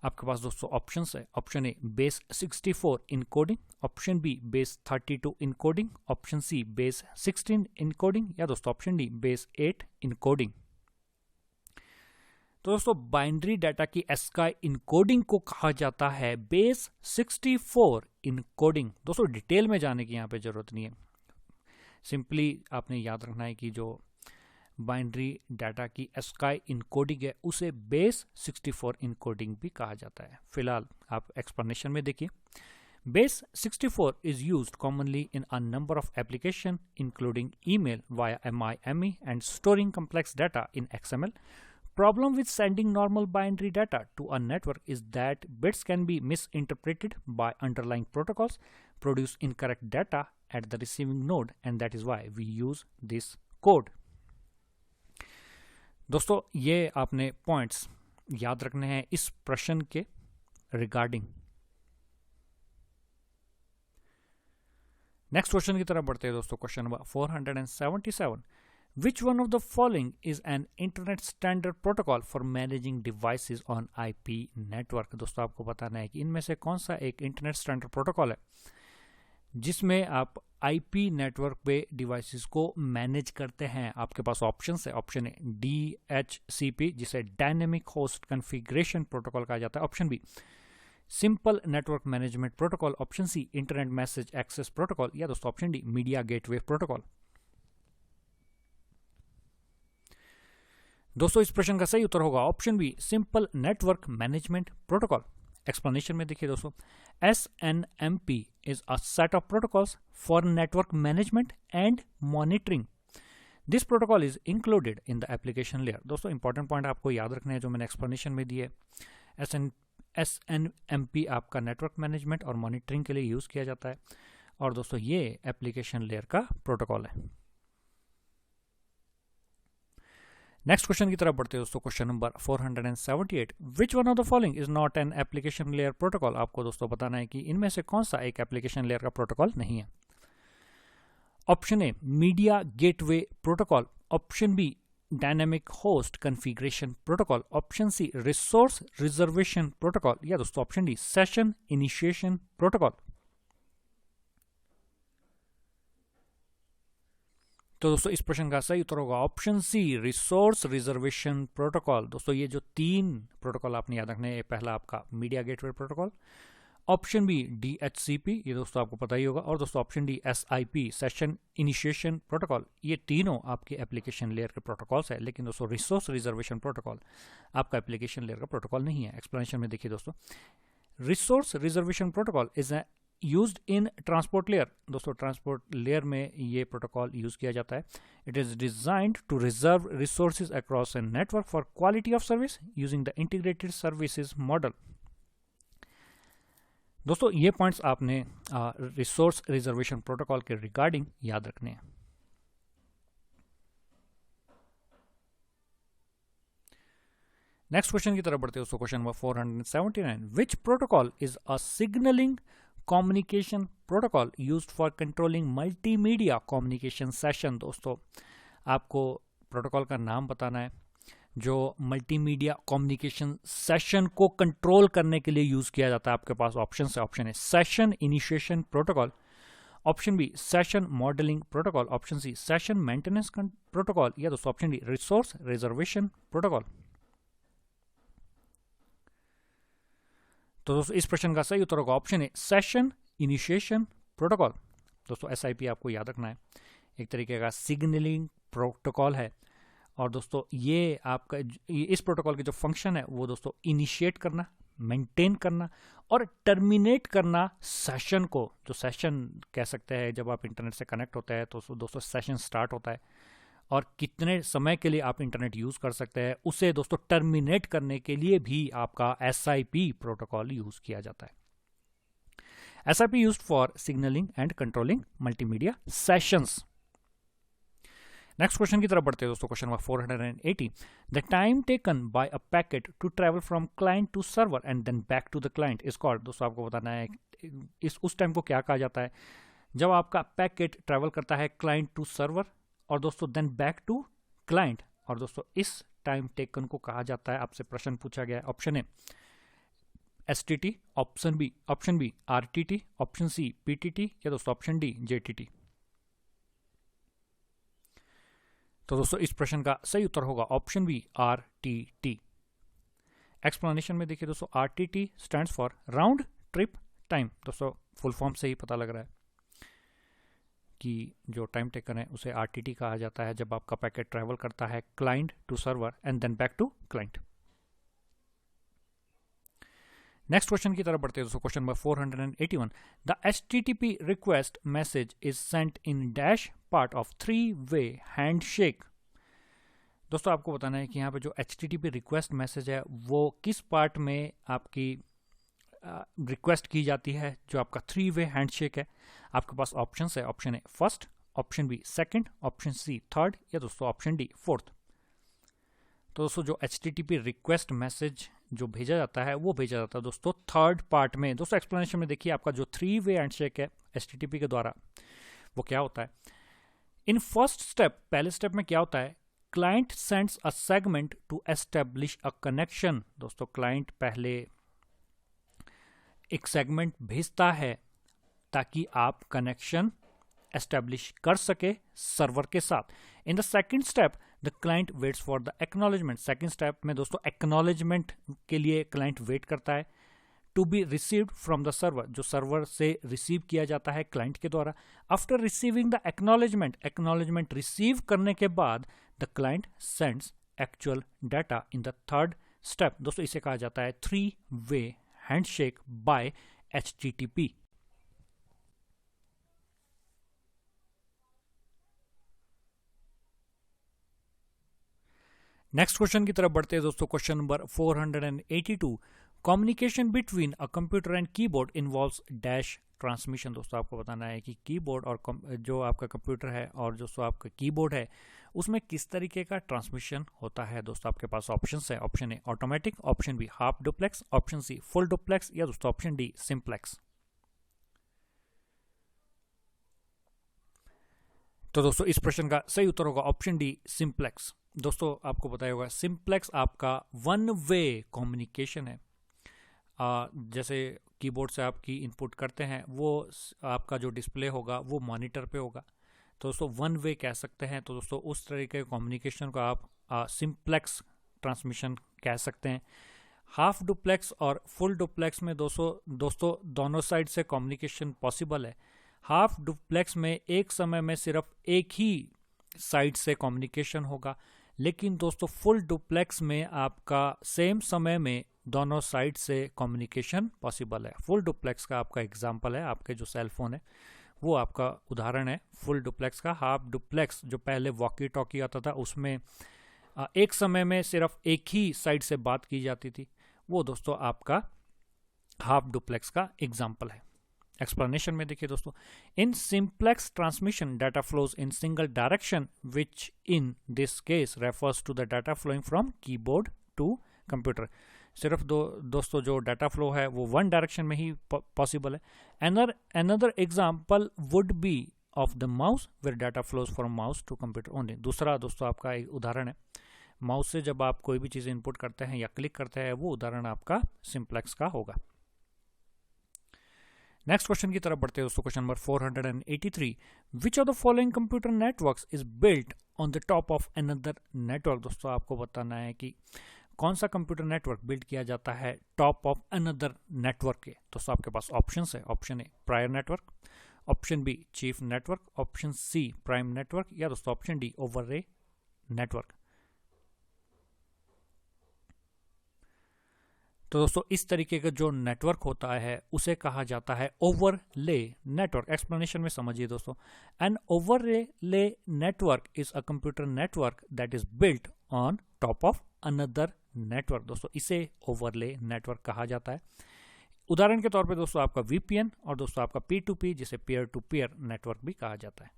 [SPEAKER 1] आपके पास दोस्तों ऑप्शंस है, option A base 64 encoding, option B base 32 encoding, option C base 16 encoding या दोस्तों ऑप्शन डी बेस 8 इनकोडिंग। तो दोस्तों बाइनरी डाटा की ASCII इनकोडिंग को कहा जाता है बेस 64 इनकोडिंग। दोस्तों डिटेल में जाने की यहाँ पे जरूरत नहीं है, सिंपली आपने याद रखना है कि जो बाइनरी डाटा की ASCII इनकोडिंग है उसे बेस 64 इनकोडिंग भी कहा जाता है। फिलहाल आप एक्सप्लेनेशन में देखिए। Base 64 is used commonly in a number of applications including email via MIME and storing complex data in XML. Problem with sending normal binary data to a network is that bits can be misinterpreted by underlying protocols, produce incorrect data at the receiving node, and that is why we use this code. दोस्तों ये आपने points याद रखने हैं इस प्रश्न के regarding. Next question की तरफ बढ़ते हैं दोस्तों। Question number 477, which one of the following is an internet standard protocol for managing devices on IP network. दोस्तों आपको बताना है कि इनमें से कौन सा एक इंटरनेट स्टैंडर्ड प्रोटोकॉल है जिसमें आप आईपी नेटवर्क पे डिवाइसेस को मैनेज करते हैं। आपके पास ऑप्शंस है, ऑप्शन ए DHCP जिसे डायनेमिक होस्ट कॉन्फ़िगरेशन प्रोटोकॉल कहा जाता है, option B simple network management protocol, option C internet message access protocol, या दोस्तों option D media gateway protocol. दोस्तों इस प्रश्न का सही उत्तर होगा option B simple network management protocol. Explanation में देखिए दोस्तों, SNMP is a set of protocols for network management and monitoring. This protocol is included in the application layer. दोस्तों इंपॉर्टेंट पॉइंट आपको याद रखने हैं जो मैंने एक्सप्लेनेशन में दिए। SNMP आपका नेटवर्क मैनेजमेंट और मॉनिटरिंग के लिए यूज किया जाता है, और दोस्तों ये एप्लीकेशन लेयर का प्रोटोकॉल है। नेक्स्ट क्वेश्चन की तरफ बढ़ते हैं दोस्तों, question number 478, which one of the following is not an application layer protocol. आपको दोस्तों बताना है कि इनमें से कौन सा एक एप्लीकेशन लेयर का प्रोटोकॉल नहीं है। Option A media gateway protocol, option B dynamic host configuration protocol, option C resource reservation protocol, या दोस्तों option D session initiation protocol. तो दोस्तों इस प्रश्न का सही उत्तर होगा option C resource reservation protocol. दोस्तों ये जो 3 प्रोटोकॉल आपने याद रखने हैं, पहला आपका media gateway protocol, option B DHCP, ये दोस्तों आपको पता ही होगा, और दोस्तों option D SIP session initiation protocol. ये तीनों आपके एप्लीकेशन लेयर के प्रोटोकॉल्स है, लेकिन दोस्तों रिसोर्स रिजर्वेशन प्रोटोकॉल आपका एप्लीकेशन लेयर का प्रोटोकॉल नहीं है। एक्सप्लेनेशन में देखिए दोस्तों, resource reservation protocol is used in transport layer. दोस्तों ट्रांसपोर्ट लेयर में ये प्रोटोकॉल यूज किया जाता है। It is designed to reserve resources across a network for quality of service using the integrated services model. दोस्तों ये पॉइंट्स आपने resource reservation protocol के रिगार्डिंग याद रखने हैं। नेक्स्ट क्वेश्चन की तरफ बढ़ते हैं दोस्तों, question number 479, which protocol is a signalling communication protocol used for controlling multimedia communication session. दोस्तों आपको प्रोटोकॉल का नाम बताना है जो मल्टीमीडिया कम्युनिकेशन सेशन को कंट्रोल करने के लिए यूज किया जाता है। आपके पास ऑप्शन है, option A session initiation protocol, option B session modelling protocol, option C session maintenance protocol, या दोस्तों option D resource reservation protocol. तो दोस्तों इस प्रश्न का सही उत्तर होगा option A session initiation protocol. दोस्तों SIP आपको याद रखना है, एक तरीके का सिग्नलिंग प्रोटोकॉल है, और दोस्तों ये आपका इस प्रोटोकॉल के जो फंक्शन है वो दोस्तों इनिशिएट करना, मेंटेन करना और टर्मिनेट करना सेशन को। जो सेशन कह सकते हैं, जब आप इंटरनेट से कनेक्ट होते हैं तो दोस्तों सेशन स्टार्ट होता है, और कितने समय के लिए आप इंटरनेट यूज कर सकते हैं उसे दोस्तों टर्मिनेट करने के लिए भी आपका SIP प्रोटोकॉल यूज किया जाता है। SIP used for signalling and controlling multimedia sessions. Next question की तरफ बढ़ते हैं दोस्तों, question number 480, the time taken by a packet to travel from client to server and then back to the client is called. दोस्तों आपको बताना है उस टाइम को क्या कहा जाता है जब आपका पैकेट ट्रैवल करता है क्लाइंट टू सर्वर और दोस्तों देन बैक टू क्लाइंट, और दोस्तों इस टाइम टेकन को कहा जाता है, आपसे प्रश्न पूछा गया है, option A STT, option B RTT, option C PTT, या दोस्तों ऑप्शन डी JTT। तो दोस्तों इस प्रश्न का सही उत्तर होगा ऑप्शन बी RTT। एक्सप्लेनेशन में देखिए दोस्तों, RTT stands for round trip time. दोस्तों फुल फॉर्म से ही पता लग रहा है कि जो टाइम टेकन है उसे RTT कहा जाता है जब आपका पैकेट ट्रैवल करता है client to server and then back to client. Next question की तरफ बढ़ते हैं दोस्तों, question number 481, the HTTP request message is sent in dash part of 3-way handshake. दोस्तों आपको बताना है कि यहाँ पे जो HTTP रिक्वेस्ट मैसेज है वो किस पार्ट में आपकी रिक्वेस्ट की जाती है, जो आपका 3-way हैंडशेक है। आपके पास ऑप्शन है, option A first, option B second, option C third, या दोस्तों ऑप्शन डी फोर्थ। तो दोस्तों जो HTTP रिक्वेस्ट मैसेज जो भेजा जाता है वो भेजा जाता है दोस्तों थर्ड पार्ट में। दोस्तों एक्सप्लेनेशन में देखिए, आपका जो 3-way हैंडशेक है HTTP के द्वारा वो क्या होता है। इन फर्स्ट स्टेप, पहले स्टेप में क्या होता है, client sends a segment to establish a connection. दोस्तों क्लाइंट पहले एक सेगमेंट भेजता है ताकि आप कनेक्शन एस्टेब्लिश कर सके सर्वर के साथ। In the second step the client waits for the acknowledgement. Second step में दोस्तों एक्नॉलेजमेंट के लिए क्लाइंट वेट करता है to be received from the server, जो सर्वर से रिसीव किया जाता है क्लाइंट के द्वारा। After receiving the acknowledgement receive करने के बाद the client sends actual data in the third step. दोस्तों इसे कहा जाता है 3-वे handshake by HTTP। Next question की तरफ बढ़ते हैं दोस्तों। Question number 482, communication between a computer and keyboard involves dash transmission. दोस्तों आपको बताना है कि कीबोर्ड और जो आपका कंप्यूटर है और जो आपका कीबोर्ड है उसमें किस तरीके का ट्रांसमिशन होता है। दोस्तों आपके पास ऑप्शंस है। Option A automatic, option B half duplex, option C full duplex या दोस्तों ऑप्शन डी सिंप्लेक्स। तो दोस्तों इस प्रश्न का सही उत्तर होगा ऑप्शन डी सिंप्लेक्स। दोस्तों आपको बताया होगा सिंप्लेक्स आपका 1-वे कम्युनिकेशन है। जैसे कीबोर्ड से आप की इनपुट करते हैं वो आपका जो डिस्प्ले होगा वो मॉनिटर पे होगा, तो दोस्तों 1-वे कह सकते हैं। तो दोस्तों उस तरीके के कम्युनिकेशन को आप सिंप्लेक्स ट्रांसमिशन कह सकते हैं। हाफ डुप्लेक्स और फुल डुप्लेक्स में दोस्तों दोनों साइड से कम्युनिकेशन पॉसिबल है। हाफ डुप्लेक्स में एक समय में सिर्फ एक ही साइड से कम्युनिकेशन होगा, लेकिन दोस्तों फुल डुप्लेक्स में आपका सेम समय में दोनों साइड से कम्युनिकेशन पॉसिबल है। फुल डुप्लेक्स का आपका एग्जांपल है आपके जो सेल फोन है वो आपका उदाहरण है फुल डुप्लेक्स का। हाफ डुप्लेक्स जो पहले वॉकी टॉकी आता था उसमें एक समय में सिर्फ एक ही साइड से बात की जाती थी, वो दोस्तों आपका हाफ डुप्लेक्स का एग्जाम्पल है। एक्सप्लेनेशन में देखिए दोस्तों, in simplex transmission data flows in single direction which in this case refers to the data flowing from keyboard to computer. सिर्फ दोस्तों जो डाटा फ्लो है वो वन डायरेक्शन में ही पॉसिबल है। Another example would be of the mouse where data flows from mouse to computer only. दूसरा दोस्तों आपका एक उदाहरण है, माउस से जब आप कोई भी चीज़ इनपुट करते हैं या क्लिक करते हैं वो उदाहरण आपका सिंप्लेक्स का होगा। नेक्स्ट क्वेश्चन की तरफ बढ़ते हैं दोस्तों। Question number 483, which of the following computer networks is built on the top of another network. दोस्तों आपको बताना है कि कौन सा कंप्यूटर नेटवर्क बिल्ड किया जाता है टॉप ऑफ अनदर नेटवर्क के। दोस्तों आपके पास ऑप्शंस है। Option A prior network, option B chief network, option C prime network या दोस्तों ऑप्शन डी ओवरले नेटवर्क। तो दोस्तों इस तरीके का जो नेटवर्क होता है उसे कहा जाता है ओवरले नेटवर्क। एक्सप्लेनेशन में समझिए दोस्तों, an overlay network is a computer network that is built on top of another network. दोस्तों इसे ओवरले नेटवर्क कहा जाता है। उदाहरण के तौर पे दोस्तों आपका VPN और दोस्तों आपका P2P जिसे पीयर टू पीयर नेटवर्क भी कहा जाता है।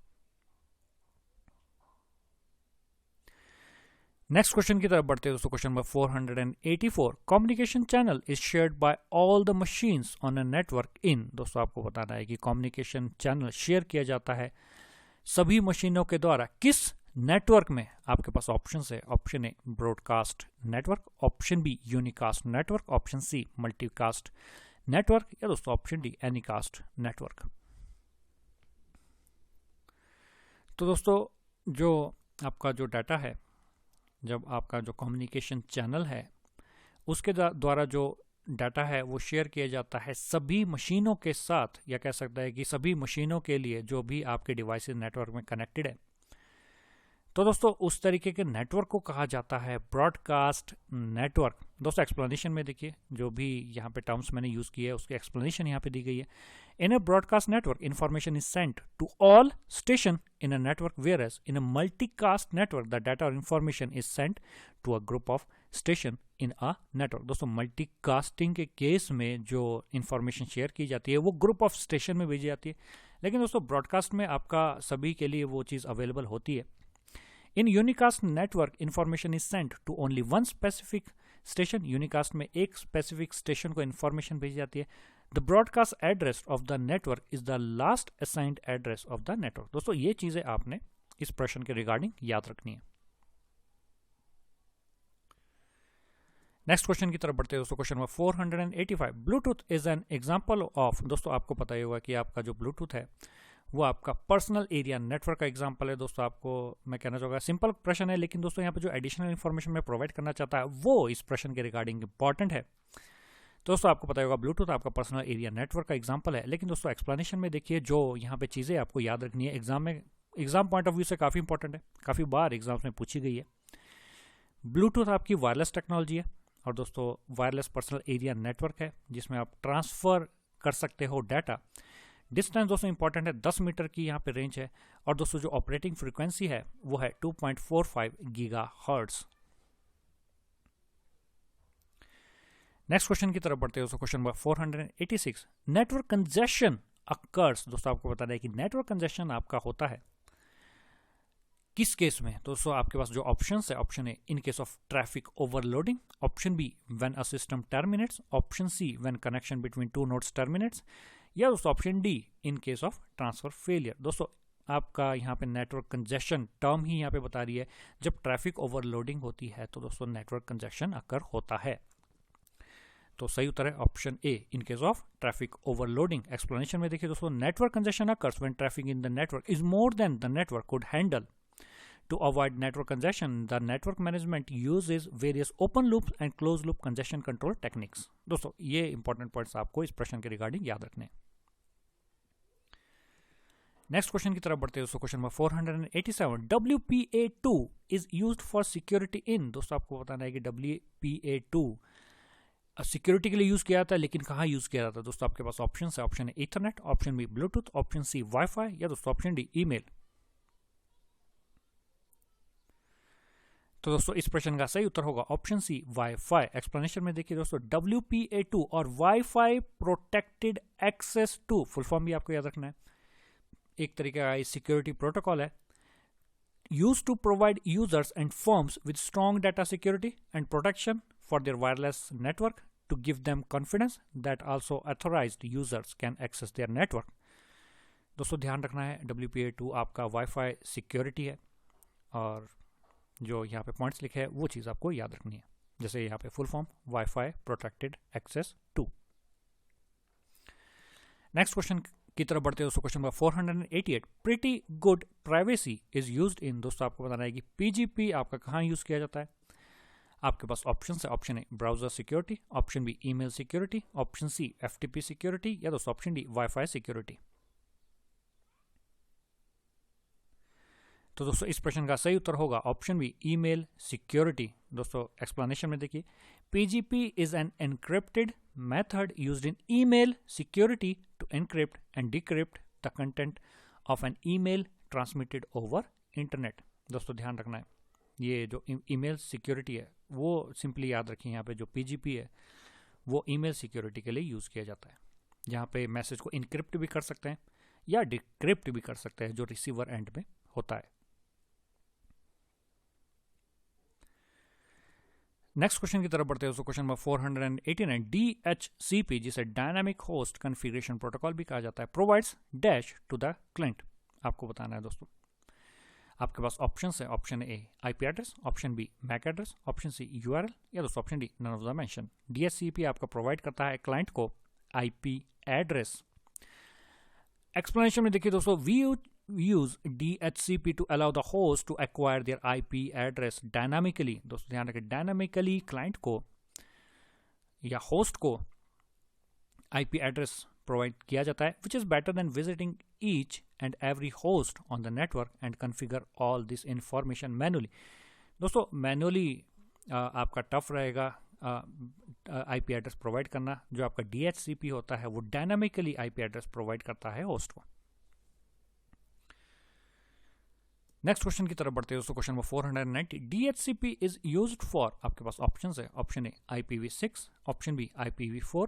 [SPEAKER 1] नेक्स्ट क्वेश्चन की तरफ बढ़ते हैं दोस्तों। Question number 484, communication channel is shared bye all the machines on a network इन। दोस्तों आपको बताना है कि कम्युनिकेशन चैनल शेयर किया जाता है सभी मशीनों के द्वारा किस नेटवर्क में। आपके पास ऑप्शन है। Option A broadcast network, option B unicast network, option C multicast network या दोस्तों ऑप्शन डी एनीकास्ट नेटवर्क। तो दोस्तों जो आपका जो डाटा है, जब आपका जो कम्युनिकेशन चैनल है उसके द्वारा जो डाटा है वो शेयर किया जाता है सभी मशीनों के साथ, या कह सकता है कि सभी मशीनों के लिए जो भी आपके डिवाइसेस नेटवर्क में कनेक्टेड है। तो दोस्तों उस तरीके के नेटवर्क को कहा जाता है ब्रॉडकास्ट नेटवर्क। दोस्तों एक्सप्लेनेशन में देखिए, जो भी यहाँ पे टर्म्स मैंने यूज किए है उसकी एक्सप्लेनेशन यहाँ पे दी गई है। In a broadcast network information is sent to all station in a network, whereas in a multicast network the data और information is sent to a group of station in a network. दोस्तों multicasting के case में जो information share की जाती है वो group of station में भेजी जाती है, लेकिन दोस्तों ब्रॉडकास्ट में आपका सभी के लिए वो चीज़ अवेलेबल होती है। In unicast network information is sent to only one specific station. Unicast में एक स्पेसिफिक स्टेशन को इंफॉर्मेशन भेजी जाती है। The broadcast address of the network is the last assigned address of the network. दोस्तों ये चीजें आपने इस प्रश्न के रिगार्डिंग याद रखनी है। नेक्स्ट क्वेश्चन की तरफ बढ़ते हैं दोस्तों। Question number 485, Bluetooth is an example of. दोस्तों आपको पता ही होगा कि आपका जो ब्लूटूथ है वो आपका पर्सनल एरिया नेटवर्क का एग्जांपल है। दोस्तों आपको मैं कहना चाहूँगा सिंपल प्रश्न है, लेकिन दोस्तों यहाँ पे जो एडिशनल इन्फॉर्मेशन मैं प्रोवाइड करना चाहता है वो इस प्रश्न के रिगार्डिंग इंपॉर्टेंट है। दोस्तों आपको पता होगा ब्लूटूथ आपका पर्सनल एरिया नेटवर्क का एग्जांपल है, लेकिन दोस्तों एक्सप्लेनेशन में देखिए जो यहाँ पे चीज़ें आपको याद रखनी है एग्जाम पॉइंट ऑफ व्यू से काफ़ी इंपॉर्टेंट है, काफ़ी बार एग्जाम्स में पूछी गई है। ब्लूटूथ आपकी वायरलेस टेक्नोलॉजी है और दोस्तों वायरलेस पर्सनल एरिया नेटवर्क है जिसमें आप ट्रांसफ़र कर सकते हो डाटा। डिस्टेंस दोस्तों इंपॉर्टेंट है, 10 मीटर की यहाँ पे रेंज है और दोस्तों जो ऑपरेटिंग फ्रीक्वेंसी है वो है 2.45 गीगाहर्ट्ज़। नेक्स्ट क्वेश्चन की तरफ बढ़ते हैं दोस्तों। Question number 486, network congestion occurs. दोस्तों आपको बताना है कि नेटवर्क कंजेशन आपका होता है किस केस में। दोस्तों आपके पास जो ऑप्शंस है, option A in case of traffic overloading, option B when a system terminates, option C when connection between two nodes terminates, या दोस्तों option D in case of transfer failure. दोस्तों आपका यहाँ पे नेटवर्क कंजेशन टर्म ही यहाँ पे बता रही है जब ट्रैफिक ओवरलोडिंग होती है तो दोस्तों नेटवर्क कंजेशन अकर होता है। तो सही उत्तर है option A in case of traffic overloading. Explanation में देखिए दोस्तों, network congestion occurs when traffic in the network is more than the network could handle. To avoid network congestion, the network management uses various open loops and closed loop congestion control techniques. दोस्तों ये important points आपको इस प्रश्न के regarding याद रखने। Next question की तरफ बढ़ते हैं दोस्तों। Question number 487, WPA2 is used for security in। दोस्तों आपको बताना है कि WPA2 सिक्योरिटी के लिए यूज किया जाता है, लेकिन कहाँ यूज किया जाता है। दोस्तों आपके पास ऑप्शन है, option A Ethernet, option B Bluetooth, option C wifi, या दोस्तों ऑप्शन डी ईमेल। तो दोस्तों इस प्रश्न का सही उत्तर होगा ऑप्शन सी वाईफाई। एक्सप्लेनेशन में देखिए दोस्तों, WPA2 और wifi protected access two, full form भी आपको याद रखना है, एक तरीके का सिक्योरिटी प्रोटोकॉल है, use to provide users and firms with strong data security and protection for their wireless network to give them confidence that also authorised users can access their network. दोस्तों ध्यान रखना है WPA2 आपका wifi security है और जो यहाँ पे पॉइंट्स लिखे हैं वो चीज़ आपको याद रखनी है, जैसे यहाँ पे full form wifi protected access two. Next question की तरफ बढ़ते हैं दोस्तों। Question number 488, pretty good privacy is used in. दोस्तों आपको बताना है कि PGP आपका कहाँ यूज किया जाता है। आपके पास ऑप्शन है, option A browser security, option B email security, option C FTP security, या दोस्तों ऑप्शन डी वाईफाई सिक्योरिटी। तो दोस्तों इस प्रश्न का सही उत्तर होगा ऑप्शन बी ईमेल सिक्योरिटी। दोस्तों एक्सप्लेनेशन में देखिए, PGP is an encrypted method used in email security to encrypt and decrypt the content of an email transmitted over internet. दोस्तों ध्यान रखना है, ये जो ईमेल सिक्योरिटी है वो सिंपली याद रखिए, यहाँ पे जो PGP है वो ईमेल सिक्योरिटी के लिए यूज किया जाता है, जहाँ पे मैसेज को इनक्रिप्ट भी कर सकते हैं या डिक्रिप्ट भी कर सकते हैं जो रिसीवर एंड में होता है। नेक्स्ट क्वेश्चन की तरफ बढ़ते हैं। क्वेश्चन नंबर 489, DHCP जिसे डायनामिक होस्ट कॉन्फ़िगरेशन प्रोटोकॉल भी कहा जाता है, provides dash to the client. आपको बताना है दोस्तों, आपके पास ऑप्शन है, option A IP address, option B MAC address, option C URL, या दोस्तों option D none of the mention. DHCP आपका प्रोवाइड करता है क्लाइंट को IP एड्रेस। एक्सप्लेनेशन में देखिए दोस्तों, we use DHCP to allow the host to acquire their IP address dynamically। दोस्तों ध्यान रखें, डायनामिकली क्लाइंट को या होस्ट को IP एड्रेस प्रोवाइड किया जाता है, which is better than visiting each and every host on the network and configure all this information manually। दोस्तों मैनुअली आपका टफ रहेगा IP एड्रेस प्रोवाइड करना। जो आपका DHCP होता है वो डायनामिकली IP एड्रेस प्रोवाइड करता है होस्ट को। नेक्स्ट क्वेश्चन की तरफ बढ़ते हैं दोस्तों। Question number 490, DHCP is used for. आपके पास ऑप्शन है, option A IPv6, option B IPv4,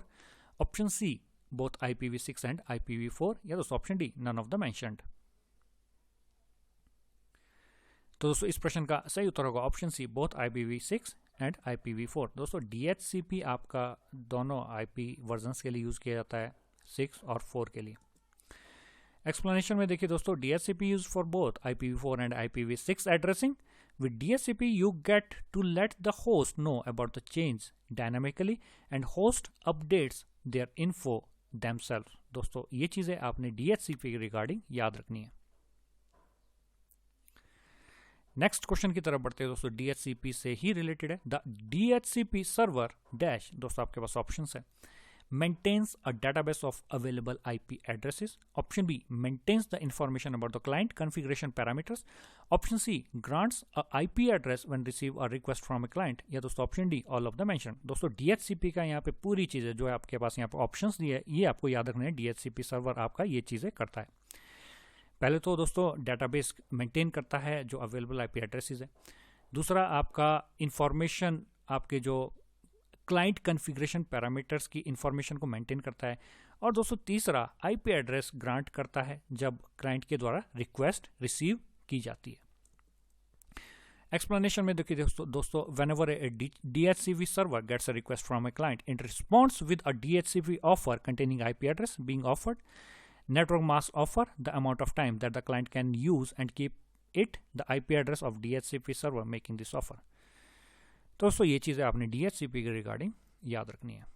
[SPEAKER 1] option C both IPv6 and IPv4, या दोस्तों option D none of the mentioned. तो दोस्तों इस प्रश्न का सही उत्तर होगा option C both IPv6 and IPv4। दोस्तों DHCP आपका दोनों IP वर्जन्स के लिए यूज किया जाता है, 6 और 4 के लिए। एक्सप्लेनेशन में देखिए दोस्तों, DHCP use for both IPv4 and IPv6 addressing With DHCP, you get to let the host know about the change dynamically and host updates their info themselves. दोस्तों ये चीज़ें आपने DHCP के रिगार्डिंग याद रखनी है। नेक्स्ट क्वेश्चन की तरफ बढ़ते हैं दोस्तों, DHCP से ही रिलेटेड है। द DHCP सर्वर डैश, दोस्तों आपके पास ऑप्शन है, maintains a database of available IP addresses. Option B, maintains the information about the client configuration parameters. Option C, grants a IP address when receive a request from a client. या दोस्तों option D, all of the mentioned. दोस्तों DHCP का यहाँ पे पूरी चीज़ें जो है आपके पास यहाँ पे ऑप्शंस दिए है, ये आपको याद रखना है। DHCP सर्वर आपका ये चीज़ें करता है। पहले तो दोस्तों डेटाबेस मेंटेन करता है जो अवेलेबल आईपी एड्रेसेस है। दूसरा आपका इंफॉर्मेशन, आपके जो क्लाइंट कॉन्फ़िगरेशन पैरामीटर्स की इंफॉर्मेशन को मेंटेन करता है। और दोस्तों तीसरा आईपी एड्रेस ग्रांट करता है जब क्लाइंट के द्वारा रिक्वेस्ट रिसीव की जाती है। एक्सप्लेनेशन में देखिए दोस्तों, whenever a DHCP server gets a request from a client, it responds with a DHCP offer containing IP address being offered, network mask offer, the amount of time that the client can use and keep it, the IP address of DHCP server making this offer. तो दोस्तों ये चीज़ें आपने DHCP के regarding याद रखनी है।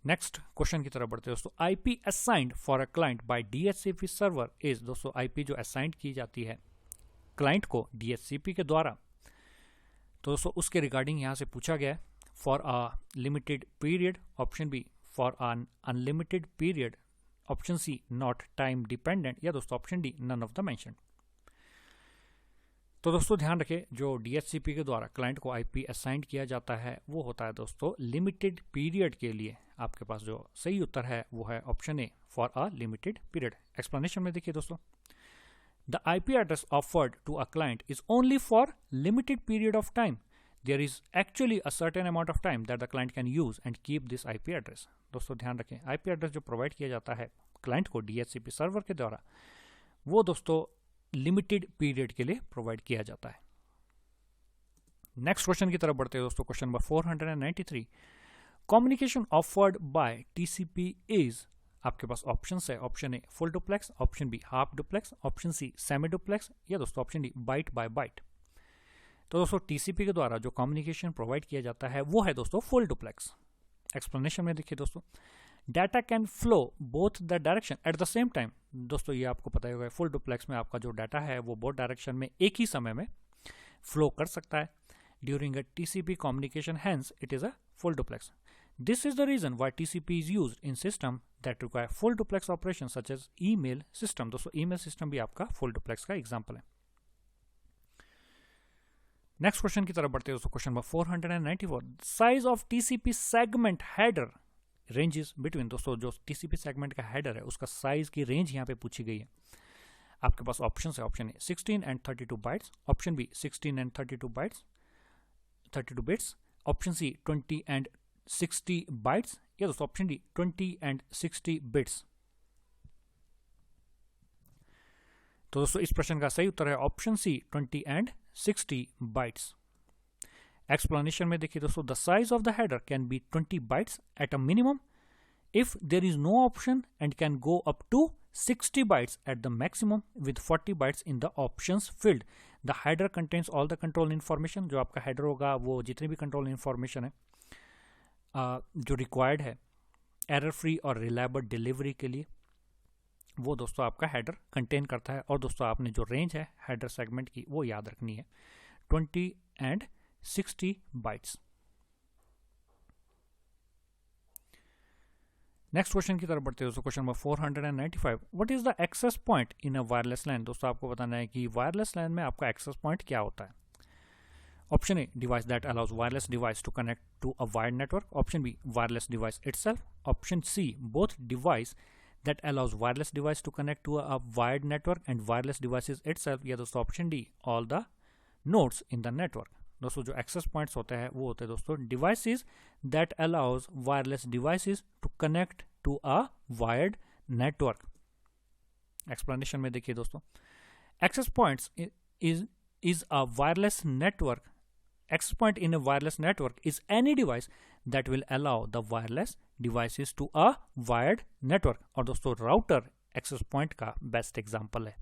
[SPEAKER 1] Next question की तरफ बढ़ते हैं दोस्तों, IP assigned for a client by DHCP server is, दोस्तों IP जो असाइंड की जाती है क्लाइंट को DHCP के द्वारा, तो दोस्तों उसके रिगार्डिंग यहाँ से पूछा गया है। For a limited period, option B for an unlimited period, option C not time dependent, या दोस्तों option D none of the mentioned. तो दोस्तों ध्यान रखें, जो DHCP के द्वारा क्लाइंट को IP असाइंड किया जाता है वो होता है दोस्तों लिमिटेड पीरियड के लिए। आपके पास जो सही उत्तर है वो है option A, for a limited period. Explanation में देखिए दोस्तों, the IP address offered to a client is only for limited period of time. There is actually a certain amount of time that the client can use and keep this IP address. दोस्तों ध्यान रखें, IP address जो provide किया जाता है client को DHCP server के द्वारा, वो दोस्तों लिमिटेड पीरियड के लिए प्रोवाइड किया जाता है। नेक्स्ट क्वेश्चन की तरफ बढ़ते हैं दोस्तों, question number 493, communication offered by TCP is, आपके पास ऑप्शन है, option A full duplex, option B half duplex, option C semi duplex, या दोस्तों option D byte by byte. तो दोस्तों TCP के द्वारा जो कम्युनिकेशन प्रोवाइड किया जाता है वो है दोस्तों फुल डुप्लेक्स। एक्सप्लेनेशन में देखिए दोस्तों, data can flow both the direction at the same time. दोस्तों ये आपको पता ही होगा, फुल डुप्लेक्स में आपका जो डाटा है वो बोथ डायरेक्शन में एक ही समय में फ्लो कर सकता है during a TCP communication, hence it is a full duplex. This is the reason why TCP is used in system that require full duplex operation such as email system. दोस्तों email system भी आपका full duplex का example है। Next question की तरफ बढ़ते हैं दोस्तों, question number 494, size of TCP segment header ranges between. दोस्तों जो TCP सेगमेंट का हेडर है उसका साइज की रेंज यहाँ पे पूछी गई है। आपके पास ऑप्शन है, option A 16 and 32 bytes, option B 16 and 32 bits, option C 20 and 60 bytes, या दोस्तों ऑप्शन डी 20 एंड 60 बिट्स। तो दोस्तों इस प्रश्न का सही उत्तर है option C 20 and 60 bytes. Explanation में देखिए दोस्तों, the size of the header can be 20 bytes at a minimum if there is no option and can go up to 60 bytes at the maximum with 40 bytes in the options field. The header contains all the control information. जो आपका header होगा वो जितनी भी control information है जो required है error free और रिलायबल डिलीवरी के लिए, वो दोस्तों आपका हेडर कंटेन करता है। और दोस्तों आपने जो रेंज है हेडर सेगमेंट की वो याद रखनी है, 20 एंड 60 बाइट्स। नेक्स्ट क्वेश्चन की तरफ बढ़ते हैं दोस्तों, question number 495, what is the access point in a wireless LAN. दोस्तों आपको बताना है कि वायरलेस लैन में आपका एक्सेस पॉइंट क्या होता है। Option A device that allows wireless device to connect to a wired network, option B wireless device itself, option C both device that allows wireless device to connect to a wired network and wireless devices itself, या दोस्तों option D all the nodes in the network। दोस्तों जो access points होते हैं वो होते हैं दोस्तों devices that allows wireless devices to connect to a wired network. Explanation में देखिए दोस्तों, access points is a wireless network. Access point in a wireless network is any device that will allow the wireless devices to a wired network। और दोस्तों router access point का best example है।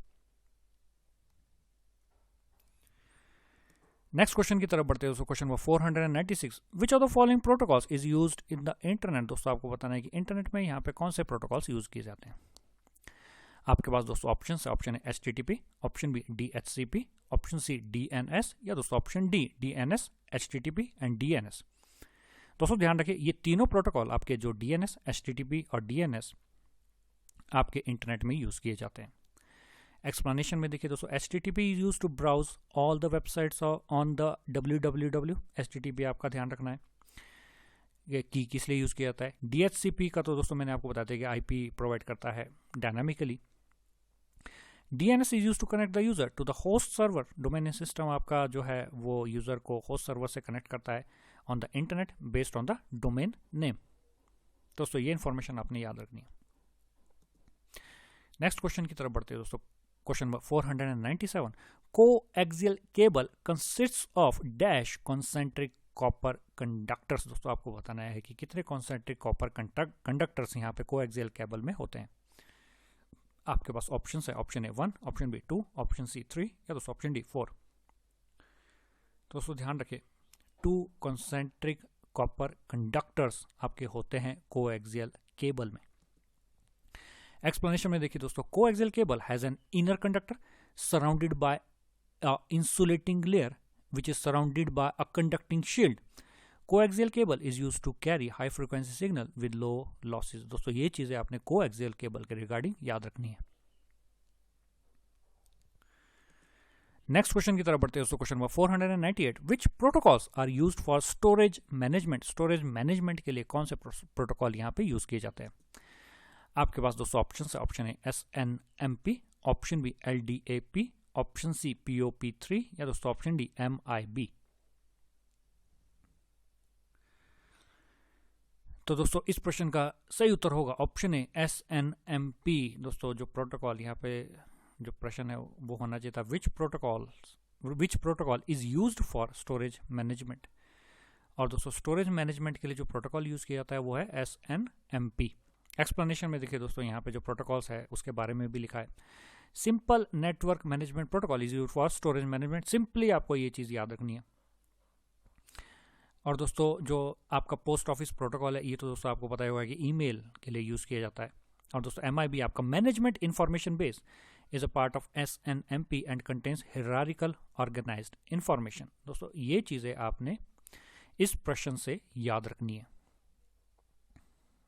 [SPEAKER 1] Next question की तरफ बढ़ते हैं दोस्तों। Question number 496, which of the following protocols is used in the internet. दोस्तों आपको बताना है कि इंटरनेट में यहाँ पे कौन से प्रोटोकॉल्स यूज किए जाते हैं। आपके पास दोस्तों ऑप्शन है, ऑप्शन है HTTP, option B DHCP, option C DNS या दोस्तों option D DNS, HTTP and DNS। दोस्तों ध्यान रखिए ये तीनों प्रोटोकॉल आपके जो DNS, HTTP और DNS आपके इंटरनेट में यूज किए जाते हैं। एक्सप्लेनेशन में देखिए दोस्तों, HTTP is use to browse all the websites on the www। HTTP आपका ध्यान रखना है ये की किस लिए यूज किया जाता है। DHCP का तो दोस्तों मैंने आपको बताया था कि IP प्रोवाइड करता है dynamically. DNS is use to connect the user to the host server. Domain system आपका जो है वो यूजर को होस्ट सर्वर से कनेक्ट करता है on the internet based on the domain name. दोस्तों ये इंफॉर्मेशन आपने याद रखनी है। नेक्स्ट क्वेश्चन की तरफ बढ़ते हैं दोस्तों। Question number 497, coaxial cable consists of dash concentric copper conductors. दोस्तों आपको बताना है कि कितने कॉन्सेंट्रिक कॉपर कंडक्टर्स यहाँ पे कोएक्सियल केबल में होते हैं। आपके पास ऑप्शन है, option A 1, option B 2, option C 3 या दोस्तों ऑप्शन डी 4। दोस्तों ध्यान रखिए 2 कॉन्सेंट्रिक कॉपर कंडक्टर्स आपके होते हैं कोएक्सियल केबल में। एक्सप्लेनेशन में देखिए दोस्तों, coaxial cable has an inner conductor surrounded by insulating layer which is surrounded by a conducting shield. Coaxial cable is used to carry high frequency signal with low losses. दोस्तों ये चीजें आपने coaxial cable के regarding याद रखनी है। Next question की तरफ बढ़ते हैं दोस्तों। Question number 498, which protocols are used for storage management. Storage management के लिए कौन से प्रोटोकॉल यहाँ पे यूज किए जाते हैं। आपके पास दोस्तों ऑप्शन है, option A SNMP, option B LDAP, option C POP3 या दोस्तों ऑप्शन डी MIB। तो दोस्तों इस प्रश्न का सही उत्तर होगा ऑप्शन ए SNMP। दोस्तों जो प्रोटोकॉल यहाँ पे जो प्रश्न है वो होना चाहिए था विच protocol is used for storage management. और दोस्तों स्टोरेज मैनेजमेंट के लिए जो प्रोटोकॉल यूज किया जाता है वो है SNMP। एक्सप्लेनेशन में देखिए दोस्तों यहाँ पे जो प्रोटोकॉल्स है उसके बारे में भी लिखा है। Simple network management protocol is used for storage management. Simply आपको ये चीज याद रखनी है। और दोस्तों जो आपका पोस्ट ऑफिस प्रोटोकॉल है ये तो दोस्तों आपको पता ही होगा कि ईमेल के लिए यूज किया जाता है। और दोस्तों MIB आपका management information base is a part of SNMP and contains hierarchical organised information. दोस्तों ये चीजें आपने इस प्रश्न से याद रखनी है।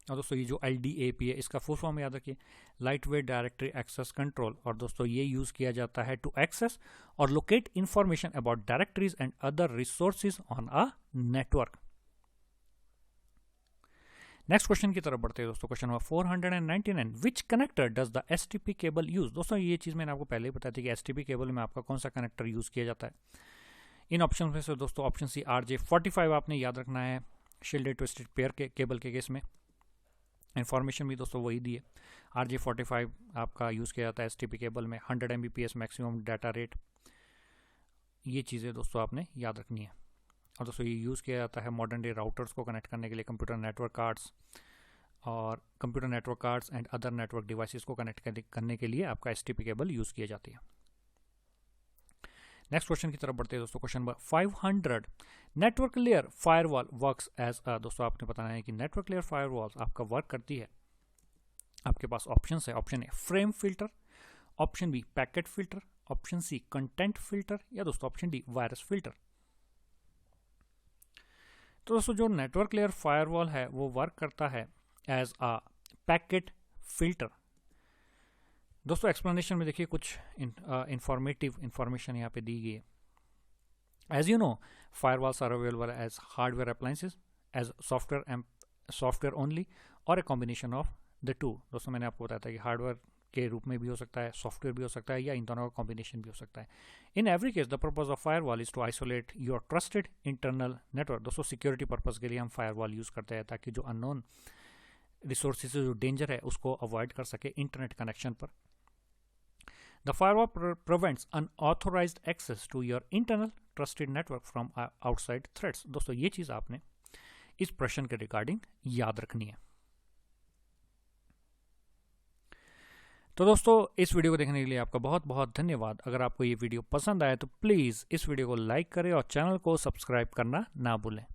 [SPEAKER 1] और दोस्तों ये जो LDAP है इसका फुल फॉर्म याद रखिए, light weight directory access control. और दोस्तों ये यूज किया जाता है टू एक्सेस और locate information about directories and other resources on a network. Next question की तरफ बढ़ते हैं दोस्तों। Question number 499, which connector does the STP cable use. दोस्तों ये चीज मैंने आपको पहले ही बताई थी कि STP केबल में आपका कौन सा कनेक्टर यूज किया जाता है। इन ऑप्शन में से दोस्तों ऑप्शन सी RJ45 आपने याद रखना है शील्डेड ट्विस्टेड पेयर के केबल के केस में। इन्फॉर्मेशन भी दोस्तों वही दी है। RJ45 आपका यूज़ किया जाता है STP केबल में, 100 Mbps मैक्सिमम डाटा रेट। ये चीज़ें दोस्तों आपने याद रखनी है। और दोस्तों ये यूज़ किया जाता है मॉडर्न डे राउटर्स को कनेक्ट करने के लिए, computer network cards and other network devices को कनेक्ट करने के लिए आपका STP केबल यूज़ किया जाती है। नेक्स्ट क्वेश्चन की तरफ बढ़ते हैं दोस्तों। Question number 500, network layer firewall works as a. दोस्तों आपने बताना है कि नेटवर्क लेयर फायरवॉल आपका वर्क करती है। आपके पास ऑप्शन है, option A frame filter, option B packet filter, option C content filter या दोस्तों ऑप्शन डी वायरस फिल्टर। तो दोस्तों जो नेटवर्क लेयर फायरवॉल है वो वर्क करता है एज अ पैकेट फिल्टर। दोस्तों एक्सप्लेनेशन में देखिए कुछ इंफॉर्मेटिव इंफॉर्मेशन यहाँ पे दी गई है। As you know firewalls are available as hardware appliances, as software only और a combination of the two. दोस्तों मैंने आपको बताया था कि हार्डवेयर के रूप में भी हो सकता है, सॉफ्टवेयर भी हो सकता है, या इन दोनों का कॉम्बिनेशन भी हो सकता है। In every case the purpose of firewall is to isolate your trusted internal network. दोस्तों सिक्योरिटी पर्पज के लिए हम फायरवॉल यूज करते हैं ताकि जो अननोन रिसोर्सेज जो डेंजर है उसको अवॉइड कर सके इंटरनेट कनेक्शन पर। The firewall prevents unauthorized access to your internal trusted network from outside threats. दोस्तों ये चीज आपने इस प्रश्न के रिगार्डिंग याद रखनी है। तो दोस्तों इस वीडियो को देखने के लिए आपका बहुत बहुत धन्यवाद। अगर आपको ये वीडियो पसंद आए तो प्लीज़ इस वीडियो को लाइक करें और चैनल को सब्सक्राइब करना ना भूलें।